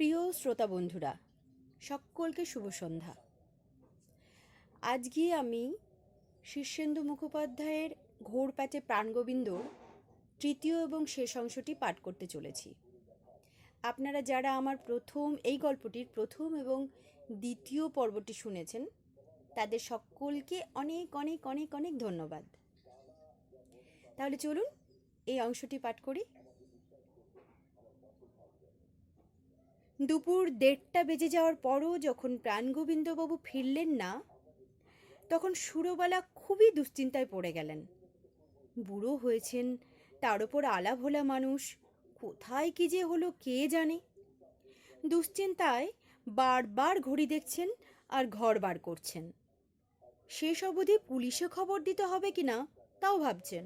প্রিয় শ্রোতা বন্ধুরা, সকলকে শুভ সন্ধ্যা। আজকে আমি শীর্ষেন্দু মুখোপাধ্যায়ের ঘোরপ্যাচে প্রাণগোবিন্দর তৃতীয় এবং শেষ অংশটি পাঠ করতে চলেছি। আপনারা যারা আমার এই গল্পটির প্রথম এবং দ্বিতীয় পর্বটি শুনেছেন, তাদের সকলকে অনেক অনেক অনেক অনেক ধন্যবাদ। তাহলে চলুন এই অংশটি পাঠ করি। দুপুর 1:30 বেজে যাওয়ার পরও যখন প্রাণগোবিন্দবাবু ফিরলেন না, তখন সুরবালা খুবই দুশ্চিন্তায় পড়ে গেলেন। বুড়ো হয়েছেন, তার ওপর আলাভোলা মানুষ, কোথায় কি যে হলো কে জানে। দুশ্চিন্তায় বারবার ঘড়ি দেখছেন আর ঘর বার করছেন। শেষ অবধি পুলিশে খবর দিতে হবে কিনা তাও ভাবছেন।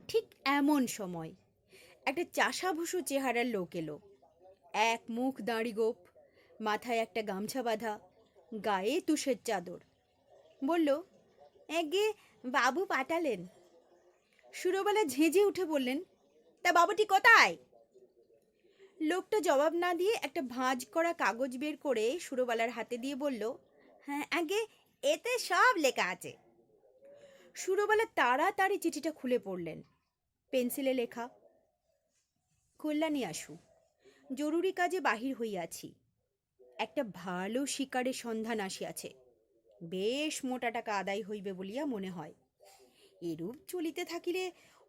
ঠিক এমন সময় একটা চাষাভুষো চেহারার লোক এলো। এক মুখ দাড়ি গোঁফ, মাথায় একটা গামছা বাঁধা, গায়ে তুষের চাদর। বলল, এগে বাবু পাঠালেন। সুরবালা ঝেঁঝে উঠে বললেন, তা বাবুটি কোথায়? লোকটা জবাব না দিয়ে একটা ভাঁজ করা কাগজ বের করে সুরবালার হাতে দিয়ে বলল, হ্যাঁ আগে এতে সব লেখা আছে। সুরবালা তাড়াতাড়ি চিঠিটা খুলে পড়লেন। পেন্সিলে লেখা, কল্যাণী আশু, জরুরি কাজে বাহির হইয়াছি। একটা ভালো শিকারের সন্ধান আসিয়াছে। বেশ মোটা টাকা আদায় হইবে বলিয়া মনে হয়। এরূপ চলিতে থাকিলে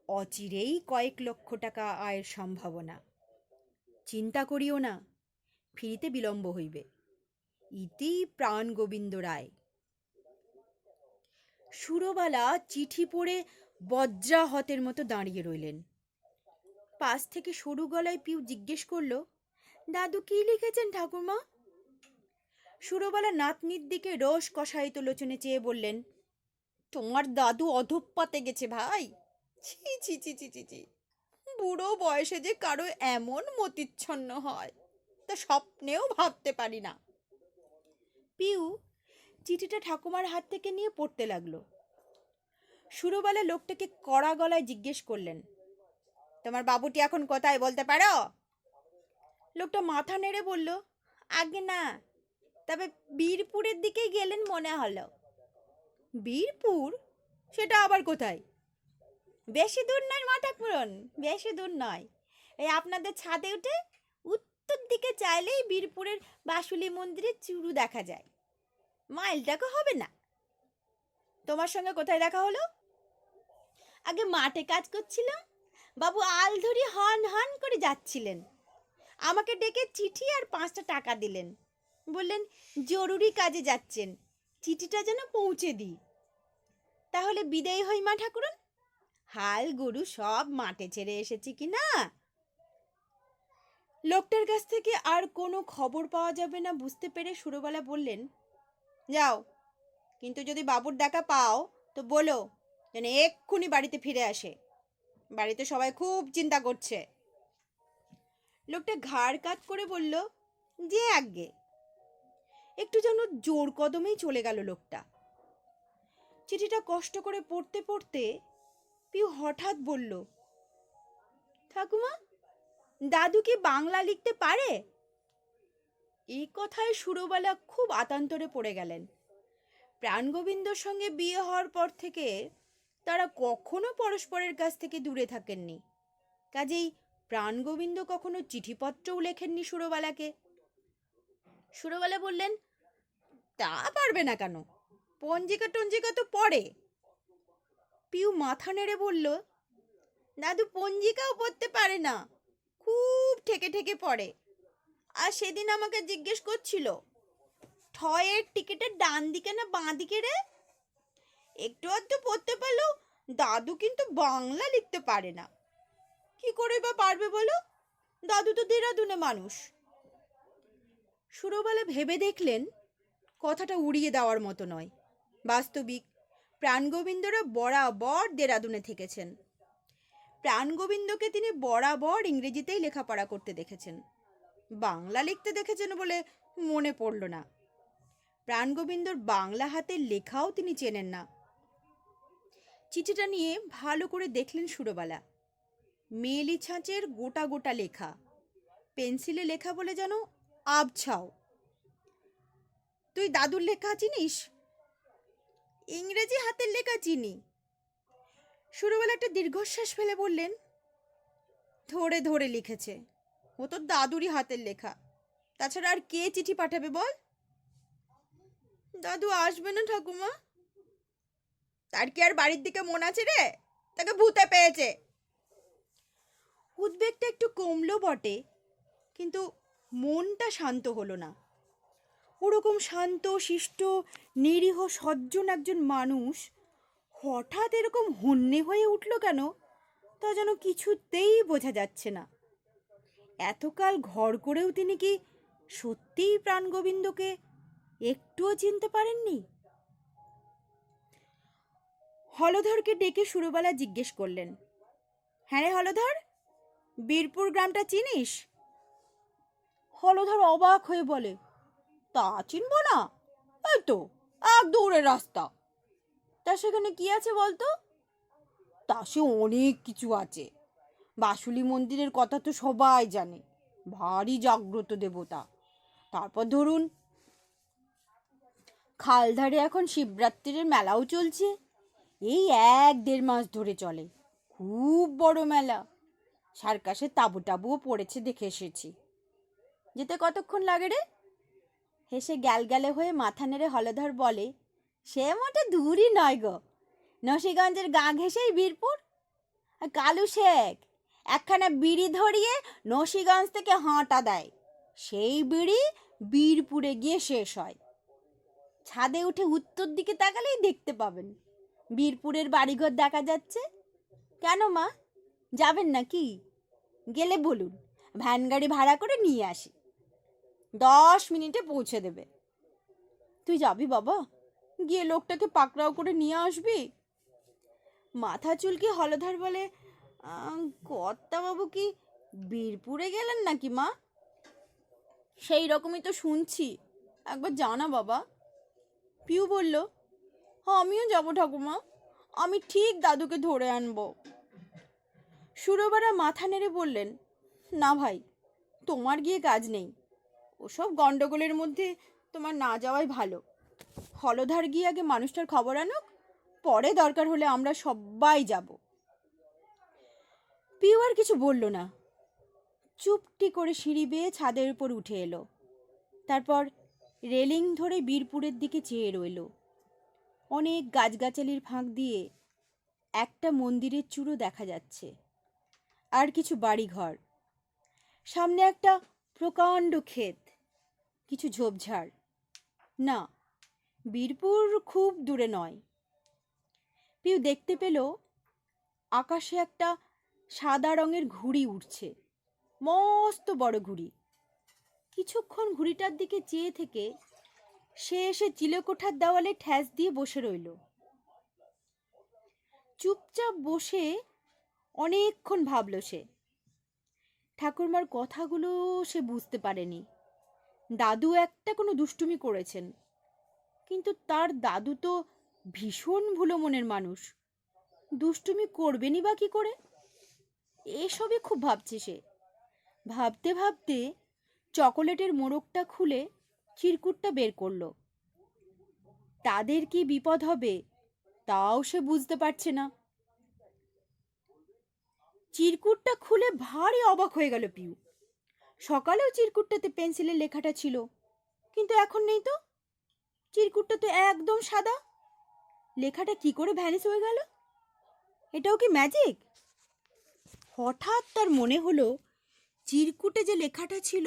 অচিরেই কয়েক লক্ষ টাকা আয়ের সম্ভাবনা। চিন্তা করিও না, ফিরিতে বিলম্ব হইবে। ইতি প্রাণগোবিন্দ রায়। সুরবালা চিঠি পড়ে বজ্রাহতের মতো দাঁড়িয়ে রইলেন। পাশ থেকে সরু গলায় পিউ জিজ্ঞেস করল, দাদু কি লিখেছেন ঠাকুরমা? সুরবালা নাতনির দিকে রোষ কষায়িত লোচনে চেয়ে বললেন, তোমার দাদু অধঃপাতে গেছে ভাই। ছি ছি ছি ছি ছি ছি, বুড়ো বয়সে যে কারো এমন মতিচ্ছন্ন হয় তা স্বপ্নেও ভাবতে পারি না। পিউ চিঠিটা ঠাকুমার হাত থেকে নিয়ে পড়তে লাগলো। সুরবালা লোকটাকে কড়া গলায় জিজ্ঞেস করলেন, তোমার বাবুটি এখন কোথায় বলতে পারো? লোকটা মাথা নেড়ে বলল, আগে না, তবে বীরপুরের দিকে গেলেন মনে হলো। বীরপুর? সেটা আবার কোথায়? বেশি দূর নয় মাথাপুরন, বেশি দূর নয়। এই আপনাদের ছাদে উঠে উত্তর দিকে চাইলেই বীরপুরের বাসুলি মন্দিরের চুরু দেখা যায়। মাইলটাকে হবে না। তোমার সঙ্গে কোথায় দেখা হলো? আগে মাঠে কাজ করছিলাম, বাবু আল ধরি হন হন করে যাচ্ছিলেন। আমাকে ডেকে চিঠি আর 5টা টাকা দিলেন। বললেন জরুরি কাজে যাচ্ছেন, চিঠিটা যেন পৌঁছে দিই। তাহলে বিদায় হই মা ঠাকুরন। হাল গরু সব মাঠে ছেড়ে এসেছি কি না। লোকটার কাছ থেকে আর কোনো খবর পাওয়া যাবে না বুঝতে পেরে সুরবালা বললেন, যাও, কিন্তু যদি বাবুর দেখা পাও তো বলো যেন এক্ষুনি বাড়িতে ফিরে আসে। বাড়িতে সবাই খুব চিন্তা করছে। লোকটা ঘাড় কাত করে বলল, যে আজ্ঞে। একটু যেন জোর কদমেই চলে গেল লোকটা। চিঠিটা কষ্ট করে পড়তে পড়তে পিউ হঠাৎ বলল, ঠাকুমা, দাদু কি বাংলা লিখতে পারে? এই কথায় সুরবালা খুব আতান্তরে পড়ে গেলেন। প্রাণগোবিন্দর সঙ্গে বিয়ে হওয়ার পর থেকে তারা কখনো পরস্পরের কাছ থেকে দূরে থাকেননি। কাজেই প্রাণগোবিন্দ কখনো চিঠিপত্রও লেখেননি সুরবালাকে। সুরবালা বললেন, তা পারবে না কেন, পঞ্জিকা টঞ্জিকা তো পড়ে। পিউ মাথা নেড়ে বলল, দাদু পঞ্জিকাও পড়তে পারে না, খুব ঠেকে ঠেকে পড়ে। আর সেদিন আমাকে জিজ্ঞেস করছিল, ঠয়ের টিকিটের ডান দিকে না বাঁ দিকে রে। একটু আধটু পড়তে পারলেও দাদু কিন্তু বাংলা লিখতে পারে না। কি করে বা পারবে বলো, দাদু তো দেরাদুনে মানুষ। সুরবালা ভেবে দেখলেন কথাটা উড়িয়ে দেওয়ার মতো নয়। বাস্তবিক প্রাণগোবিন্দরা বরাবর দেরাদুনে থেকেছেন। প্রাণগোবিন্দকে তিনি বরাবর ইংরেজিতেই লেখাপড়া করতে দেখেছেন, বাংলা লিখতে দেখেছেন বলে মনে পড়ল না। প্রাণগোবিন্দর বাংলা হাতের লেখাও তিনি চেনেন না। চিঠিটা নিয়ে ভালো করে দেখলেন সুরবালা। মেলি ছাঁচের গোটা গোটা লেখা, পেন্সিলে লেখা বলে যেন আবছাও। তুই দাদুর লেখা চিনিস? ইংরেজি হাতের লেখা চিনি। সুরবালা একটা দীর্ঘশ্বাস ফেলে বললেন, ধরে ধরে লিখেছে, ও তো দাদুরই হাতের লেখা। তাছাড়া আর কে চিঠি পাঠাবে বল? দাদু আসবে না ঠাকুমা। তার কি আর বাড়ির দিকে মন আছে রে? তাকে ভূতে পেয়েছে। উদ্বেগটা একটু কমলো বটে, কিন্তু মনটা শান্ত হলো না। ওরকম শান্ত শিষ্ট নিরীহ সজ্জন একজন মানুষ হঠাৎ এরকম হন্যে হয়ে উঠল কেন, তা যেন কিছুতেই বোঝা যাচ্ছে না। এতকাল ঘর করেও তিনি কি সত্যিই প্রাণগোবিন্দকে একটুও চিনতে পারেননি? হলধরকে ডেকে সুরবালা জিজ্ঞেস করলেন, হ্যাঁ রে হলধর, বীরপুর গ্রামটা চিনিস? হলধর অবাক হয়ে বলে, তা চিনব না? এই তো এক দূরের রাস্তা। তা সেখানে কি আছে বলতো? তা সে অনেক কিছু আছে। বাসুলি মন্দিরের কথা তো সবাই জানে, ভারী জাগ্রত দেবতা। তারপর ধরুন খালধারে এখন শিবরাত্রির মেলাও চলছে, এই 1-1.5 মাস ধরে চলে, খুব বড় মেলা। সার্কাসের তাঁবু টাবুও পড়েছে, দেখে এসেছি। যেতে কতক্ষণ লাগে রে? হেসে গ্যালগ্যালে হয়ে মাথা নেড়ে হলধর বলে, সে মোটে দূরই নয় গো, নসিগঞ্জের গা ঘেঁষেই বীরপুর। আর কালু শেখ একখানা বিড়ি ধরিয়ে নসিগঞ্জ থেকে হাঁটা দেয়, সেই বিড়ি বীরপুরে গিয়ে শেষ হয়। ছাদে উঠে উত্তর দিকে তাকালেই দেখতে পাবেন বীরপুরের বাড়িঘর দেখা যাচ্ছে। কেন মা, যাবেন নাকি? গেলে বলুন, ভ্যান গাড়ি ভাড়া করে নিয়ে আসি, 10 মিনিটে পৌঁছে দেবে। তুই যাবি বাবা? গিয়ে লোকটাকে পাকড়াও করে নিয়ে আসবি? মাথা চুলকে হলধর বলে, কর্তাবাবু কি বীরপুরে গেলেন নাকি মা? সেই রকমই তো শুনছি, একবার জানা বাবা। পিউ বলল, আমিও যাবো ঠাকুমা, আমি ঠিক দাদুকে ধরে আনবো। সুরবালা মাথা নেড়ে বললেন, না ভাই, তোমার গিয়ে কাজ নেই, ওসব গন্ডগোলের মধ্যে তোমার না যাওয়াই ভালো। হলধর গিয়ে আগে মানুষটার খবর আনুক, পরে দরকার হলে আমরা সবাই যাব। পিউ আর কিছু বলল না, চুপটি করে সিঁড়ি বেয়ে ছাদের উপর উঠে এলো। তারপর রেলিং ধরে বীরপুরের দিকে চেয়ে রইল। অনেক গাছগাছালির ফাঁক দিয়ে একটা মন্দিরের চূড়ো দেখা যাচ্ছে, আর কিছু বাড়িঘর। সামনে একটা প্রকাণ্ড ক্ষেত, কিছু ঝোপঝাড়। না, বীরপুর খুব দূরে নয়। পিউ দেখতে পেল আকাশে একটা সাদা রঙের ঘুড়ি উঠছে, মস্ত বড় ঘুড়ি। কিছুক্ষণ ঘুড়িটার দিকে চেয়ে থেকে সে এসে চিলেকোঠার দেওয়ালে ঠ্যাস দিয়ে বসে রইল। চুপচাপ বসে অনেকক্ষণ ভাবল সে। ঠাকুরমার কথাগুলো সে বুঝতে পারেনি। দাদু একটা কোনো দুষ্টুমি করেছেন, কিন্তু তার দাদু তো ভীষণ ভুলো মনের মানুষ, দুষ্টুমি করবেনই বা কি করে? এসবই খুব ভাবছে সে। ভাবতে ভাবতে চকোলেটের মোড়কটা খুলে চিরকুটটা বের করলো। তাদের কি বিপদ হবে তাও সে বুঝতে পারছে না। চিরকুটটা খুলে ভারী অবাক হয়ে গেল পিউ। সকালেও চিরকুটটাতে পেন্সিলের লেখাটা ছিল, কিন্তু এখন নেই তো। চিরকুটটা তো একদম সাদা, লেখাটা কি করে ভ্যানিশ হয়ে গেল? এটাও কি ম্যাজিক? হঠাৎ তার মনে হলো চিরকুটে যে লেখাটা ছিল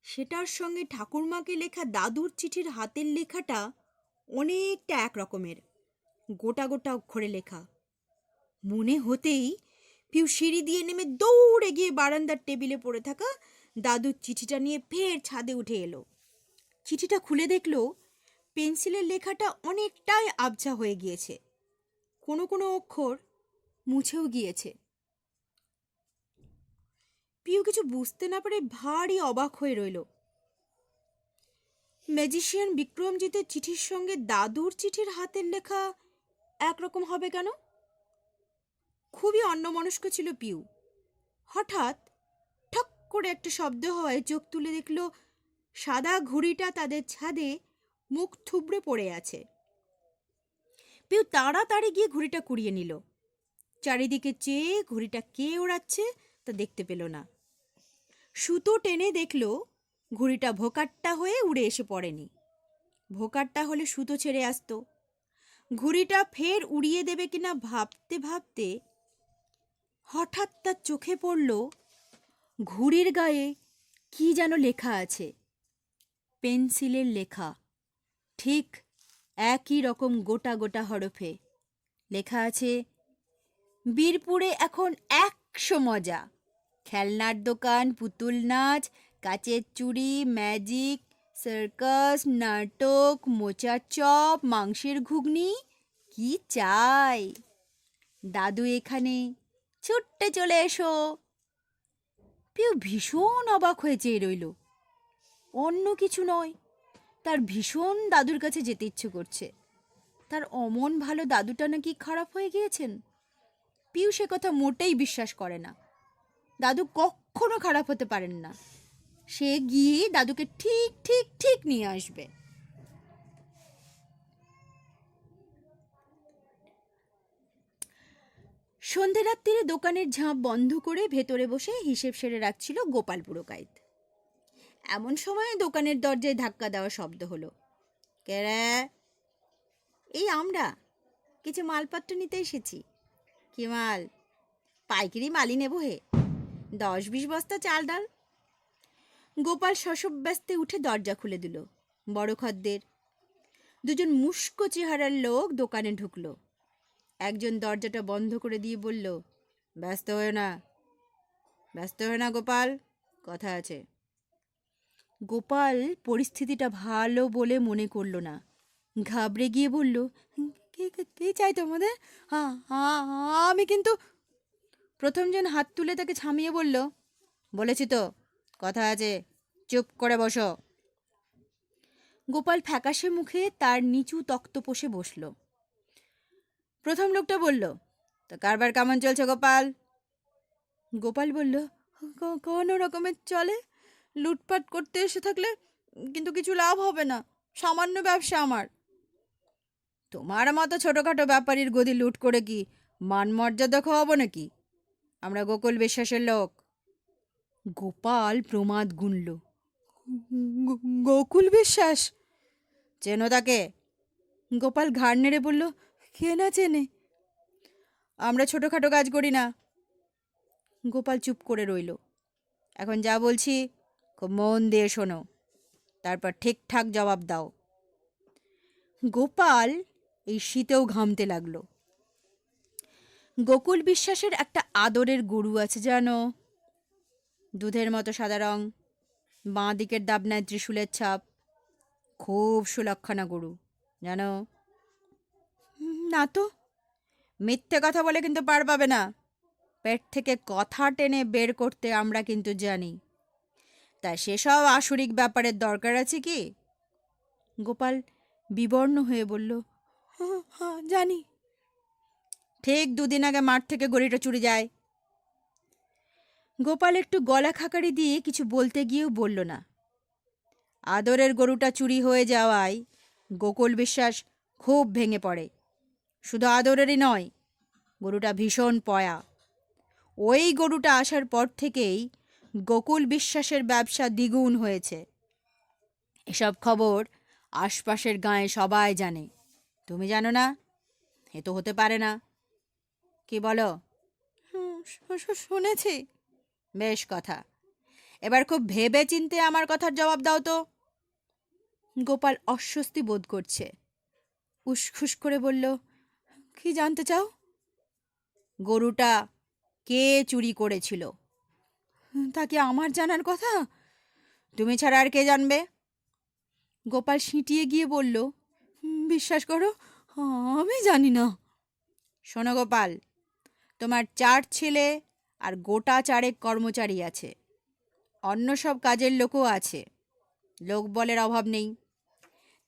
সেটার সঙ্গে ঠাকুরমাকে লেখা দাদুর চিঠির হাতের লেখাটা অনেকটা এক রকমের, গোটা গোটা অক্ষরে লেখা। মনে হতেই পিউ সিঁড়ি দিয়ে নেমে দৌড়ে গিয়ে বারান্দার টেবিলে পড়ে থাকা দাদুর চিঠিটা নিয়ে ফের ছাদে উঠে এলো। চিঠিটা খুলে দেখলো পেন্সিলের লেখাটা অনেকটাই আবছা হয়ে গিয়েছে, কোনো কোনো অক্ষর মুছেও গিয়েছে। পিউ কিছু বুঝতে না পারে ভারী অবাক হয়ে রইল। ম্যাজিশিয়ান বিক্রমজিতের চিঠির সঙ্গে দাদুর চিঠির হাতের লেখা একরকম হবে কেন? খুবই অন্যমনস্ক ছিল পিউ। হঠাৎ ঠক করে একটা শব্দ হয়, চোখ তুলে দেখলো সাদা ঘুড়িটা তাদের ছাদে মুখ থুবড়ে পড়ে আছে। পিউ তাড়াতাড়ি গিয়ে ঘুড়িটা কুড়িয়ে নিল। চারিদিকে চেয়ে ঘুড়িটা কে ওড়াচ্ছে তা দেখতে পেল না। সুতো টেনে দেখল ঘুড়িটা ভোকাট্টা হয়ে উড়ে এসে পড়েনি। ভোকাট্টা হলে সুতো ছেড়ে আসতো। ঘুড়িটা ফের উড়িয়ে দেবে কিনা ভাবতে ভাবতে হঠাৎ তার চোখে পড়ল ঘুড়ির গায়ে কি যেন লেখা আছে, পেন্সিলের লেখা, ঠিক একই রকম গোটা গোটা হরফে লেখা আছে, বীরপুরে এখন 100 মজা, খেলনার দোকান, পুতুল নাচ, কাচের চুড়ি, ম্যাজিক, সার্কাস, নাটক, মোচার চপ, মাংসের ঘুগনি, কি চাই? দাদু এখানে, ছুট্টে চলে এসো। পিউ ভীষণ অবাক হয়ে চেয়ে রইল। অন্য কিছু নয়, তার ভীষণ দাদুর কাছে যেতে ইচ্ছে করছে। তার অমন ভালো দাদুটা নাকি খারাপ হয়ে গিয়েছেন। পিউ সে কথা মোটেই বিশ্বাস করে না। দাদু কখনো খারাপ হতে পারেন না। সে গিয়ে দাদুকে ঠিক ঠিক ঠিক নিয়ে আসবে। সন্ধে রাত্রিরে দোকানের ঝাঁপ বন্ধ করে ভেতরে বসে হিসেব সেরে রাখছিল গোপাল পুরকাইত। এমন সময় দোকানের দরজায় ধাক্কা দেওয়া শব্দ হলো। কে রে? এই আমরা, কিছু মালপত্র নিতে এসেছি। কি মাল? পাইকারি মালই নেব হে, 10-20 বস্তা চাল ডাল। গোপাল শশব ব্যস্তে উঠে দরজা খুলে দিল। বড় খদ্দের, দুজন মুস্কো চেহারার লোক দোকানে ঢুকলো। একজন দরজাটা বন্ধ করে দিয়ে বলল, ব্যস্ত হয়ে না, ব্যস্ত হয়ে না গোপাল, কথা আছে। গোপাল পরিস্থিতিটা ভালো বলে মনে করল না। ঘাবড়ে গিয়ে বলল, কে চাই তোমাদের? আমি কিন্তু। প্রথমজন হাত তুলে তাকে থামিয়ে বলল, বলেছি তো কথা আছে, চুপ করে বসো। গোপাল ফ্যাকাশে মুখে তার নিচু তক্তপোষে বসল। প্রথম লোকটা বলল, তা কারবার কেমন চলছে গোপাল? গোপাল বলল, কোনো রকমের চলে, লুটপাট করতে এসে থাকলে কিন্তু কিছু লাভ হবে না, সামান্য ব্যবসা আমার। তোমার মতো ছোটখাটো ব্যাপারীর গদি লুট করে কি মান মর্যাদা খাওয়াবো নাকি? আমরা গোকুল বিশ্বাসের লোক। গোপাল প্রমাদ গুনল, গোকুল বিশ্বাস? চেনো তাকে? গোপাল ঘাড় নেড়ে বলল, কে না চেনে? আমরা ছোটখাটো কাজ করি না। গোপাল চুপ করে রইল। এখন যা বলছি খুব মন দিয়ে শোনো, তারপর ঠিকঠাক জবাব দাও। গোপাল এই শীতেও ঘামতে লাগলো। গোকুল বিশ্বাসের একটা আদরের গরু আছে জানো, দুধের মতো সাদা রং, বাঁ দিকের দাবনায় ত্রিশূলের ছাপ, খুব সুলক্ষণা গরু, জানো? না তো। মিথ্যে কথা বলে কিন্তু পার পাবে না। পেট থেকে কথা টেনে বের করতে আমরা কিন্তু জানি। তা সেসব আসরিক ব্যাপারের দরকার আছে কি? গোপাল বিবর্ণ হয়ে বলল, হ্যাঁ জানি। ঠিক 2 দিন আগে মাঠ থেকে গরুটা চুরি যায়। গোপাল একটু গলা খাকারি দিয়ে কিছু বলতে গিয়েও বলল না। আদরের গরুটা চুরি হয়ে যাওয়ায় গোকুল বিশ্বাস খুব ভেঙে পড়ে। শুধু আদরেরই নয়, গরুটা ভীষণ পয়া। ওই গরুটা আসার পর থেকেই গোকুল বিশ্বাসের ব্যবসা দ্বিগুণ হয়েছে। এসব খবর আশপাশের গাঁয়ে সবাই জানে। তুমি জানো না? এ তো হতে পারে না। কি বলো? শুনেছি। বেশ কথা, এবার খুব ভেবে চিনতে আমার কথার জবাব দাও তো। গোপাল অস্বস্তি বোধ করছে, উসখুস করে বলল, কি জানতে চাও? গরুটা কে চুরি করেছিল? তা কি আমার জানার কথা? তুমি ছাড়া আর কে জানবে? গোপাল সিঁটিয়ে গিয়ে বলল, বিশ্বাস করো, আমি জানি না। শোনো গোপাল, তোমার 4 ছেলে আর গোটা 4 কর্মচারী আছে, অন্য সব কাজের লোকও আছে, লোক বলের অভাব নেই।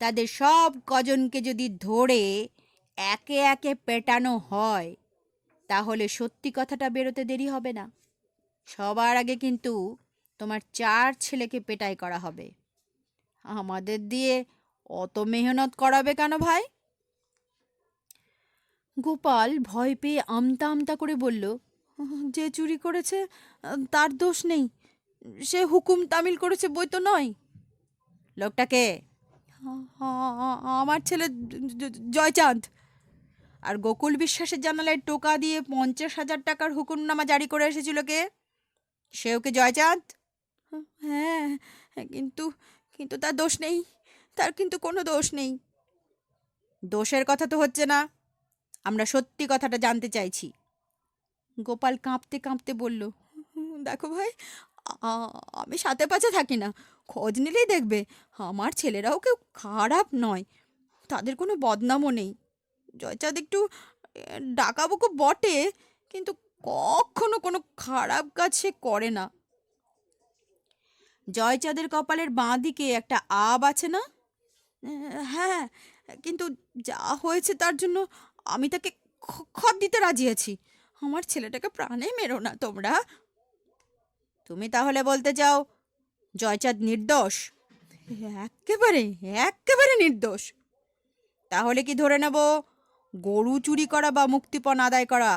তাদের সব কজনকে যদি ধরে একে একে পেটানো হয়, তাহলে সত্যি কথাটা বেরোতে দেরি হবে না। সবার আগে কিন্তু তোমার 4 ছেলেকে পেটাই করা হবে। আমাদের দিয়ে অত মেহনত করাবে কেন ভাই? গোপাল ভয় পেয়ে আমতা আমতা করে বলল, যে চুরি করেছে তার দোষ নেই, সে হুকুম তামিল করেছে বই তো নয়। লোকটাকে? আমার ছেলে জয়চাঁদ। আর গোকুল বিশ্বাসের জানালায় টোকা দিয়ে 50,000 টাকার হুকুমনামা জারি করে এসেছিল কে? সেও কি জয়চাঁদ? হ্যাঁ, কিন্তু কিন্তু তার দোষ নেই, তার কিন্তু কোনো দোষ নেই। দোষের কথা তো হচ্ছে না, আমরা সত্যি কথাটা জানতে চাইছি। গোপাল কাঁপতে কাঁপতে বলল, দেখো ভাই, আমি সাথে পাছে থাকি না, খোঁজ নিলেই দেখবে আমার ছেলেরাও কেউ খারাপ নয়, তাদের কোনো বদনামও নেই। জয়চাঁদ একটু ডাকাবুকো বটে, কিন্তু কখনো কোনো খারাপ কাজ সে করে না। জয়চাঁদের কপালের বাঁ দিকে একটা আব আছে না? হ্যাঁ, কিন্তু যা হয়েছে তার জন্য আমি তাকে খত দিতে রাজি আছি। আমার ছেলেটাকে প্রাণে মেরো না তোমরা। তুমি তাহলে বলতে চাও জয়চাঁদ নির্দোষ? একেবারে একেবারে নির্দোষ। তাহলে কি ধরে নেব গরু চুরি করা বা মুক্তিপণ আদায় করা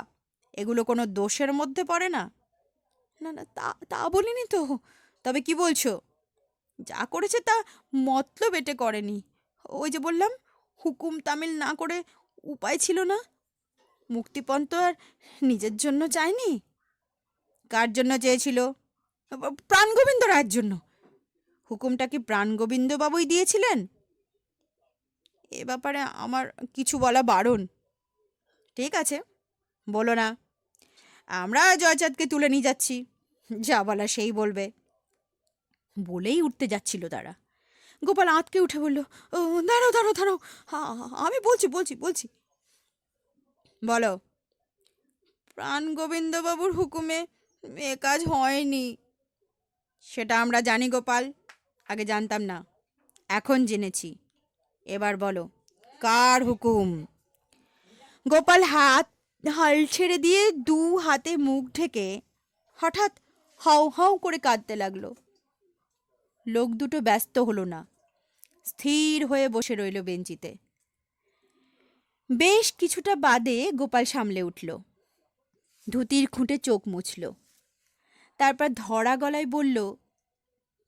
এগুলো কোনো দোষের মধ্যে পড়ে না? না না, তা তা বলিনি তো। তবে কি বলছো? যা করেছে তা মতলব এটে করেনি। ওই যে বললাম, হুকুম তামিল না করে উপায় ছিল না। মুক্তিপণ তো আর নিজের জন্য চায়নি। কার জন্য চেয়েছিল? প্রাণগোবিন্দ রায়ের জন্য। হুকুমটা কি প্রাণগোবিন্দ বাবুই দিয়েছিলেন? এ ব্যাপারে আমার কিছু বলা বারণ। ঠিক আছে, বলো না। আমরা জয়চাঁদকে তুলে নিয়ে যাচ্ছি, যা বলা সেই বলবে। বলেই উঠতে যাচ্ছিল তারা। গোপাল আঁতকে উঠে বলল, ও দাঁড়াও দাঁড়াও দাঁড়াও, আমি বলছি বলছি বলছি। বলো। প্রাণগোবিন্দবাবুর হুকুমে এ কাজ হয়নি। সেটা আমরা জানি গোপাল, আগে জানতাম না, এখন জেনেছি। এবার বলো, কার হুকুম? গোপাল হাল ছেড়ে দিয়ে 2 হাতে মুখ ঢেকে হঠাৎ হাউ হাউ করে কাঁদতে লাগলো। লোক দুটো ব্যস্ত হলো না, স্থির হয়ে বসে রইল বেঞ্চিতে। বেশ কিছুটা বাদে গোপাল সামলে উঠল, ধুতির খুঁটে চোখ মুছল, তারপর ধরা গলায় বলল,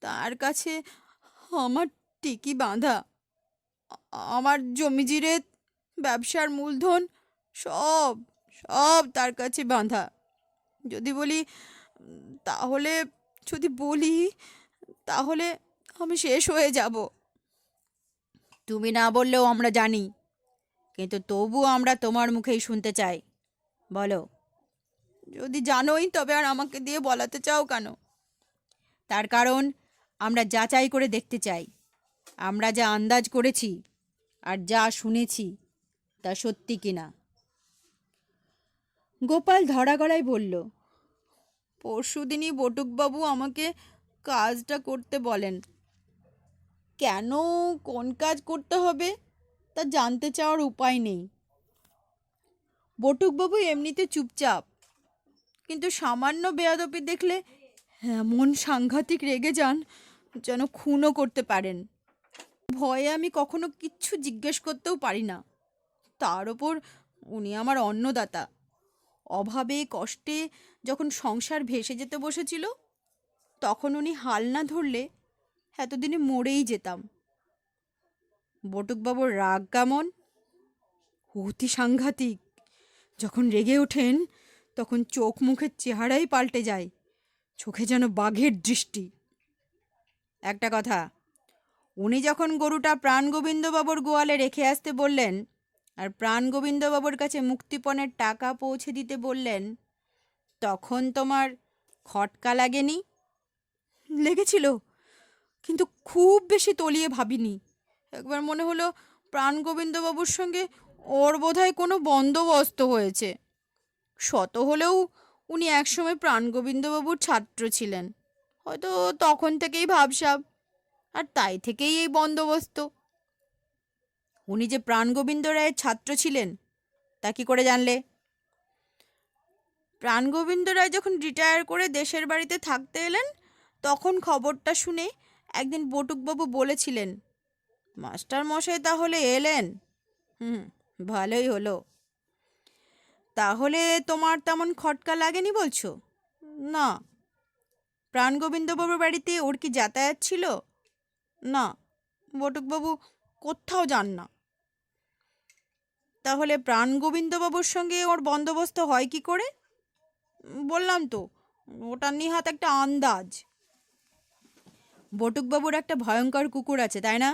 তার কাছে আমার টিকি বাঁধা, আমার জমিজিরে, ব্যবসার মূলধন সব সব তার কাছে বাঁধা। যদি বলি তাহলে যদি বলি তাহলে আমি শেষ হয়ে যাব। তুমি না বললেও আমরা জানি, কিন্তু তবুও আমরা তোমার মুখেই শুনতে চাই। বলো। যদি জানোই তবে আর আমাকে দিয়ে বলাতে চাও কেন? তার কারণ আমরা যাচাই করে দেখতে চাই আমরা যা আন্দাজ করেছি আর যা শুনেছি তা সত্যি কিনা। গোপাল ধরা গলায় বলল, পরশুদিনই বটুকবাবু আমাকে কাজটা করতে বলেন। কেন, কোন কাজ করতে হবে তা জানতে চাওয়ার উপায় নেই। বটুকবাবু এমনিতে চুপচাপ, কিন্তু সামান্য বেয়াদপি দেখলে এমন সাংঘাতিক রেগে যান যেন খুনও করতে পারেন। ভয়ে আমি কখনো কিচ্ছু জিজ্ঞেস করতেও পারি না। তার ওপর উনি আমার অন্নদাতা। অভাবে কষ্টে যখন সংসার ভেসে যেতে বসেছিল, তখন উনি হাল না ধরলে এতদিনে মরেই যেতাম। বটুকবাবুর রাগ কেমন? অতি সাংঘাতিক। যখন রেগে ওঠেন তখন চোখ মুখের চেহারাই পাল্টে যায়, চোখে যেন বাঘের দৃষ্টি। একটা কথা, উনি যখন গরুটা প্রাণগোবিন্দবাবুর গোয়ালে রেখে আসতে বললেন আর প্রাণগোবিন্দবাবুর কাছে মুক্তিপণের টাকা পৌঁছে দিতে বললেন, তখন তোমার খটকা লাগেনি? লেগেছিল, কিন্তু খুব বেশি তলিয়ে ভাবিনি। একবার মনে হলো প্রাণগোবিন্দবাবুর সঙ্গে ওর বোধহয় কোনো বন্দোবস্ত হয়েছে। শত হলেও উনি একসময় প্রাণগোবিন্দবাবুর ছাত্র ছিলেন, হয়তো তখন থেকেই ভাবসাব, আর তাই থেকেই এই বন্দোবস্ত। উনি যে প্রাণগোবিন্দ রায়ের ছাত্র ছিলেন তা কি করে জানলে? প্রাণগোবিন্দ রায় যখন রিটায়ার করে দেশের বাড়িতে থাকতে এলেন, তখন খবরটা শুনে একদিন বটুকবাবু বলেছিলেন, মাস্টার মশাই তাহলে এলেন। হুম, ভালোই হলো। তাহলে তোমার তেমন খটকা লাগেনি বলছো? না। প্রাণগোবিন্দবাবুর বাড়িতে ওর কি যাতায়াত ছিল? না, বটুকবাবু কোথাও যান না। তাহলে প্রাণগোবিন্দবাবুর সঙ্গে ওর বন্দোবস্ত হয় কি করে? বললাম তো, ওটা নিহাত একটা আন্দাজ। বটুকবাবুর একটা ভয়ঙ্কর কুকুর আছে, তাই না?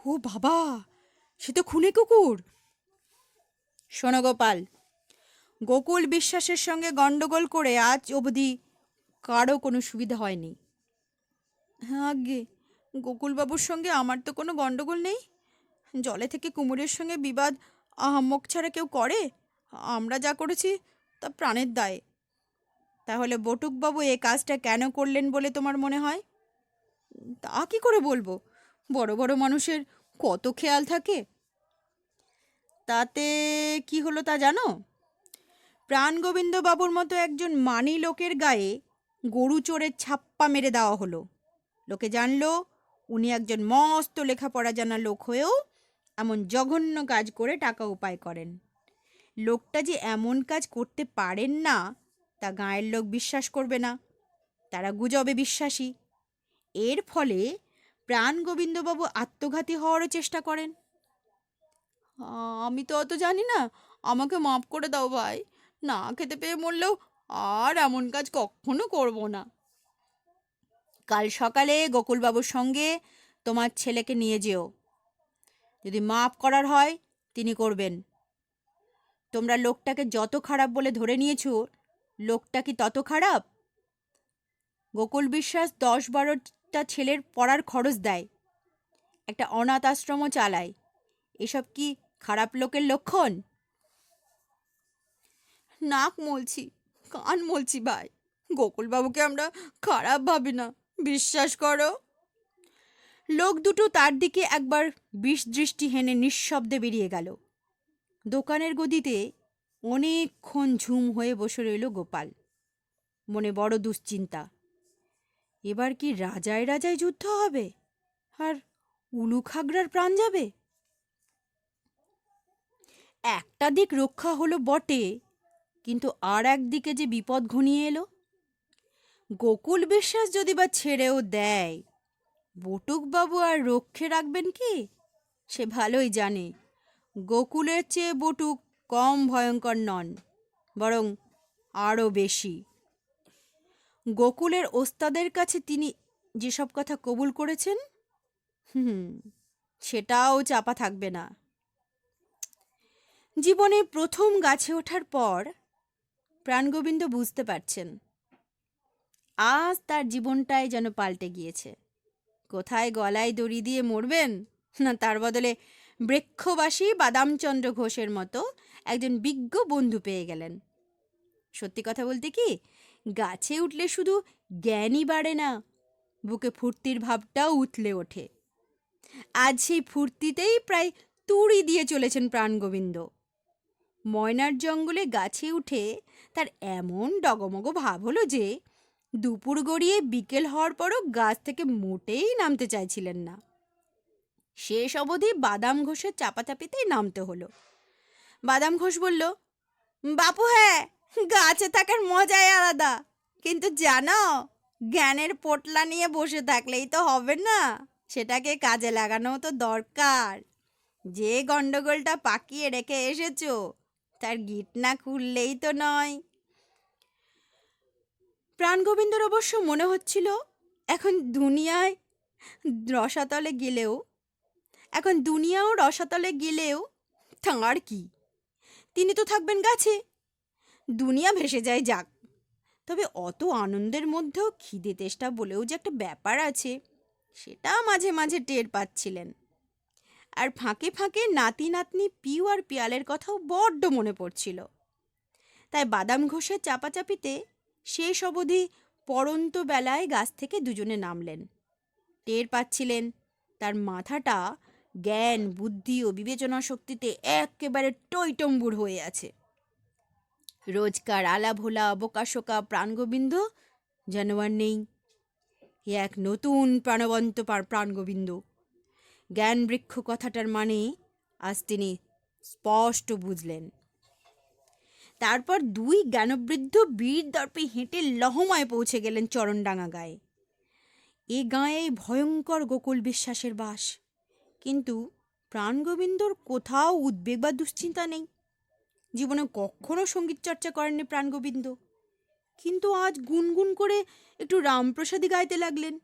ও বাবা, সে তো খুনে কুকুর। শোনো গোপাল, গোকুল বিশ্বাসের সঙ্গে গন্ডগোল করে আজ অবধি কারো কোনো সুবিধা হয়নি। হ্যাঁ আজ্ঞে, গোকুলবাবুর সঙ্গে আমার তো কোনো গন্ডগোল নেই। জলে থেকে কুমিরের সঙ্গে বিবাদ আহাম্মক ছাড়া কেউ করে? আমরা যা করেছি তা প্রাণের দায়ে। তাহলে বটুকবাবু এ কাজটা কেন করলেন বলে তোমার মনে হয়? তা কি করে বলবো, বড় বড় মানুষের কত খেয়াল থাকে। তাতে কি হলো তা জানো? প্রাণগোবিন্দবাবুর মতো একজন মানি লোকের গায়ে গরু চোরের ছাপ্পা মেরে দেওয়া হলো। লোকে জানলো উনি একজন মস্ত লেখাপড়া জানা লোক হয়েও এমন জঘন্য কাজ করে টাকা উপায় করেন। লোকটা যে এমন কাজ করতে পারেন না তা গাঁয়ের লোক বিশ্বাস করবে না, তারা গুজবে বিশ্বাসী। এর ফলে প্রাণগোবিন্দবাবু আত্মঘাতী হওয়ারও চেষ্টা করেন। আমি তো অত জানি না, আমাকে মাফ করে দাও ভাই। না খেতে পেয়ে মরলেও আর এমন কাজ কখনো করব না। কাল সকালে গোকুলবাবুর সঙ্গে তোমার ছেলেকে নিয়ে যেও। যদি মাফ করার হয় তিনি করবেন। তোমরা লোকটাকে যত খারাপ বলে ধরে নিয়েছো, লোকটা কি তত খারাপ? গোকুল বিশ্বাস 10-12টা ছেলের পড়ার খরচ দেয়, একটা অনাথ আশ্রমও চালায়। এসব কি খারাপ লোকের লক্ষণ? নাক মলছি, কান মলছি ভাই, গোকুলবাবুকে আমরা খারাপ ভাবি না, বিশ্বাস করো। লোক দুটো তার দিকে একবার বিষ দৃষ্টি হেনে নিঃশব্দে বেরিয়ে গেল। দোকানের গদিতে অনেকক্ষণ ঝুম হয়ে বসে রইল গোপাল। মনে বড় দুশ্চিন্তা। এবার কি রাজায় রাজায় যুদ্ধ হবে আর উলু খাগড়ার প্রাণ যাবে? একটা দিক রক্ষা হলো বটে, কিন্তু আর একদিকে যে বিপদ ঘনিয়ে এলো। গোকুল বিশ্বাস যদি বা ছেড়েও দেয়, বটুকবাবু আর রক্ষে রাখবেন কি? সে ভালোই জানে গোকুলের চেয়ে বটুক কম ভয়ঙ্কর নন, বরং আরও বেশি। গোকুলের ওস্তাদের কাছে তিনি যেসব কথা কবুল করেছেন, সেটাও চাপা থাকবে না। জীবনে প্রথম গাছে ওঠার পর প্রাণগোবিন্দ বুঝতে পারছেন আজ তার জীবনটাই যেন পাল্টে গিয়েছে। কোথায় গলায় দড়ি দিয়ে মরবেন, না তার বদলে বৃক্ষবাসী বাদামচন্দ্র ঘোষের মতো একজন বিজ্ঞ বন্ধু পেয়ে গেলেন। সত্যি কথা বলতে কি, গাছে উঠলে শুধু জ্ঞানই বাড়ে না, বুকে ফুর্তির ভাবটাও উথলে ওঠে। আজ সেই ফুর্তিতেই প্রায় তুড়ি দিয়ে চলেছেন প্রাণগোবিন্দ। ময়নার জঙ্গলে গাছে উঠে তার এমন ডগমগ ভাব হলো যে দুপুর গড়িয়ে বিকেল হওয়ার পরও গাছ থেকে মোটেই নামতে চাইছিলেন না। শেষ অবধি বাদাম ঘোষের চাপাচাপিতেই নামতে হলো। বাদাম ঘোষ বলল, বাপু হ্যাঁ, গাছে থাকার মজাই আলাদা, কিন্তু জানো জ্ঞানের পোটলা নিয়ে বসে থাকলেই তো হবে না, সেটাকে কাজে লাগানো তো দরকার। যে গন্ডগোলটা পাকিয়ে রেখে এসেছো তার গিট না খুললেই তো নয়। প্রাণগোবিন্দর অবশ্য মনে হচ্ছিল এখন দুনিয়াও রসাতলে গেলেও তাঁর কি, তিনি তো থাকবেন গাছে। দুনিয়া ভেসে যায় যাক, তবে অত আনন্দের মধ্যেও খিদে তেষ্টা বলেও যে একটা ব্যাপার আছে, সেটা মাঝে মাঝে টের পাচ্ছিলেন। আর ফাঁকে ফাঁকে নাতি নাতনি পিউ আর পিয়ালের কথাও বড্ড মনে পড়ছিল। তাই বাদাম ঘষের চাপাচাপিতে শেষ অবধি পড়ন্ত বেলায় গাছ থেকে দুজনে নামলেন। টের পাচ্ছিলেন তার মাথাটা জ্ঞান বুদ্ধি ও বিবেচনা শক্তিতে একেবারে টইটম্বুর হয়ে আছে। রোজকার আলাভোলা বোকাশোকা প্রাণগোবিন্দ যেন আর নেই। এ এক নতুন প্রাণবন্ত প্রাণগোবিন্দ। জ্ঞান বৃক্ষ কথাটার মানে আজ তিনি স্পষ্ট বুঝলেন। তারপর দুই জ্ঞানবৃদ্ধ বীর দর্পে হেঁটে লহমায় পৌঁছে গেলেন চরণডাঙ্গা গায়ে। এ গাঁয়ে ভয়ঙ্কর গোকুল বিশ্বাসের বাস, কিন্তু প্রাণগোবিন্দর কোথাও উদ্বেগ বা দুশ্চিন্তা নেই। জীবনে কখনো সঙ্গীত চর্চা করেননি প্রাণগোবিন্দ, কিন্তু আজ গুনগুন করে একটু রামপ্রসাদী গাইতে লাগলেন।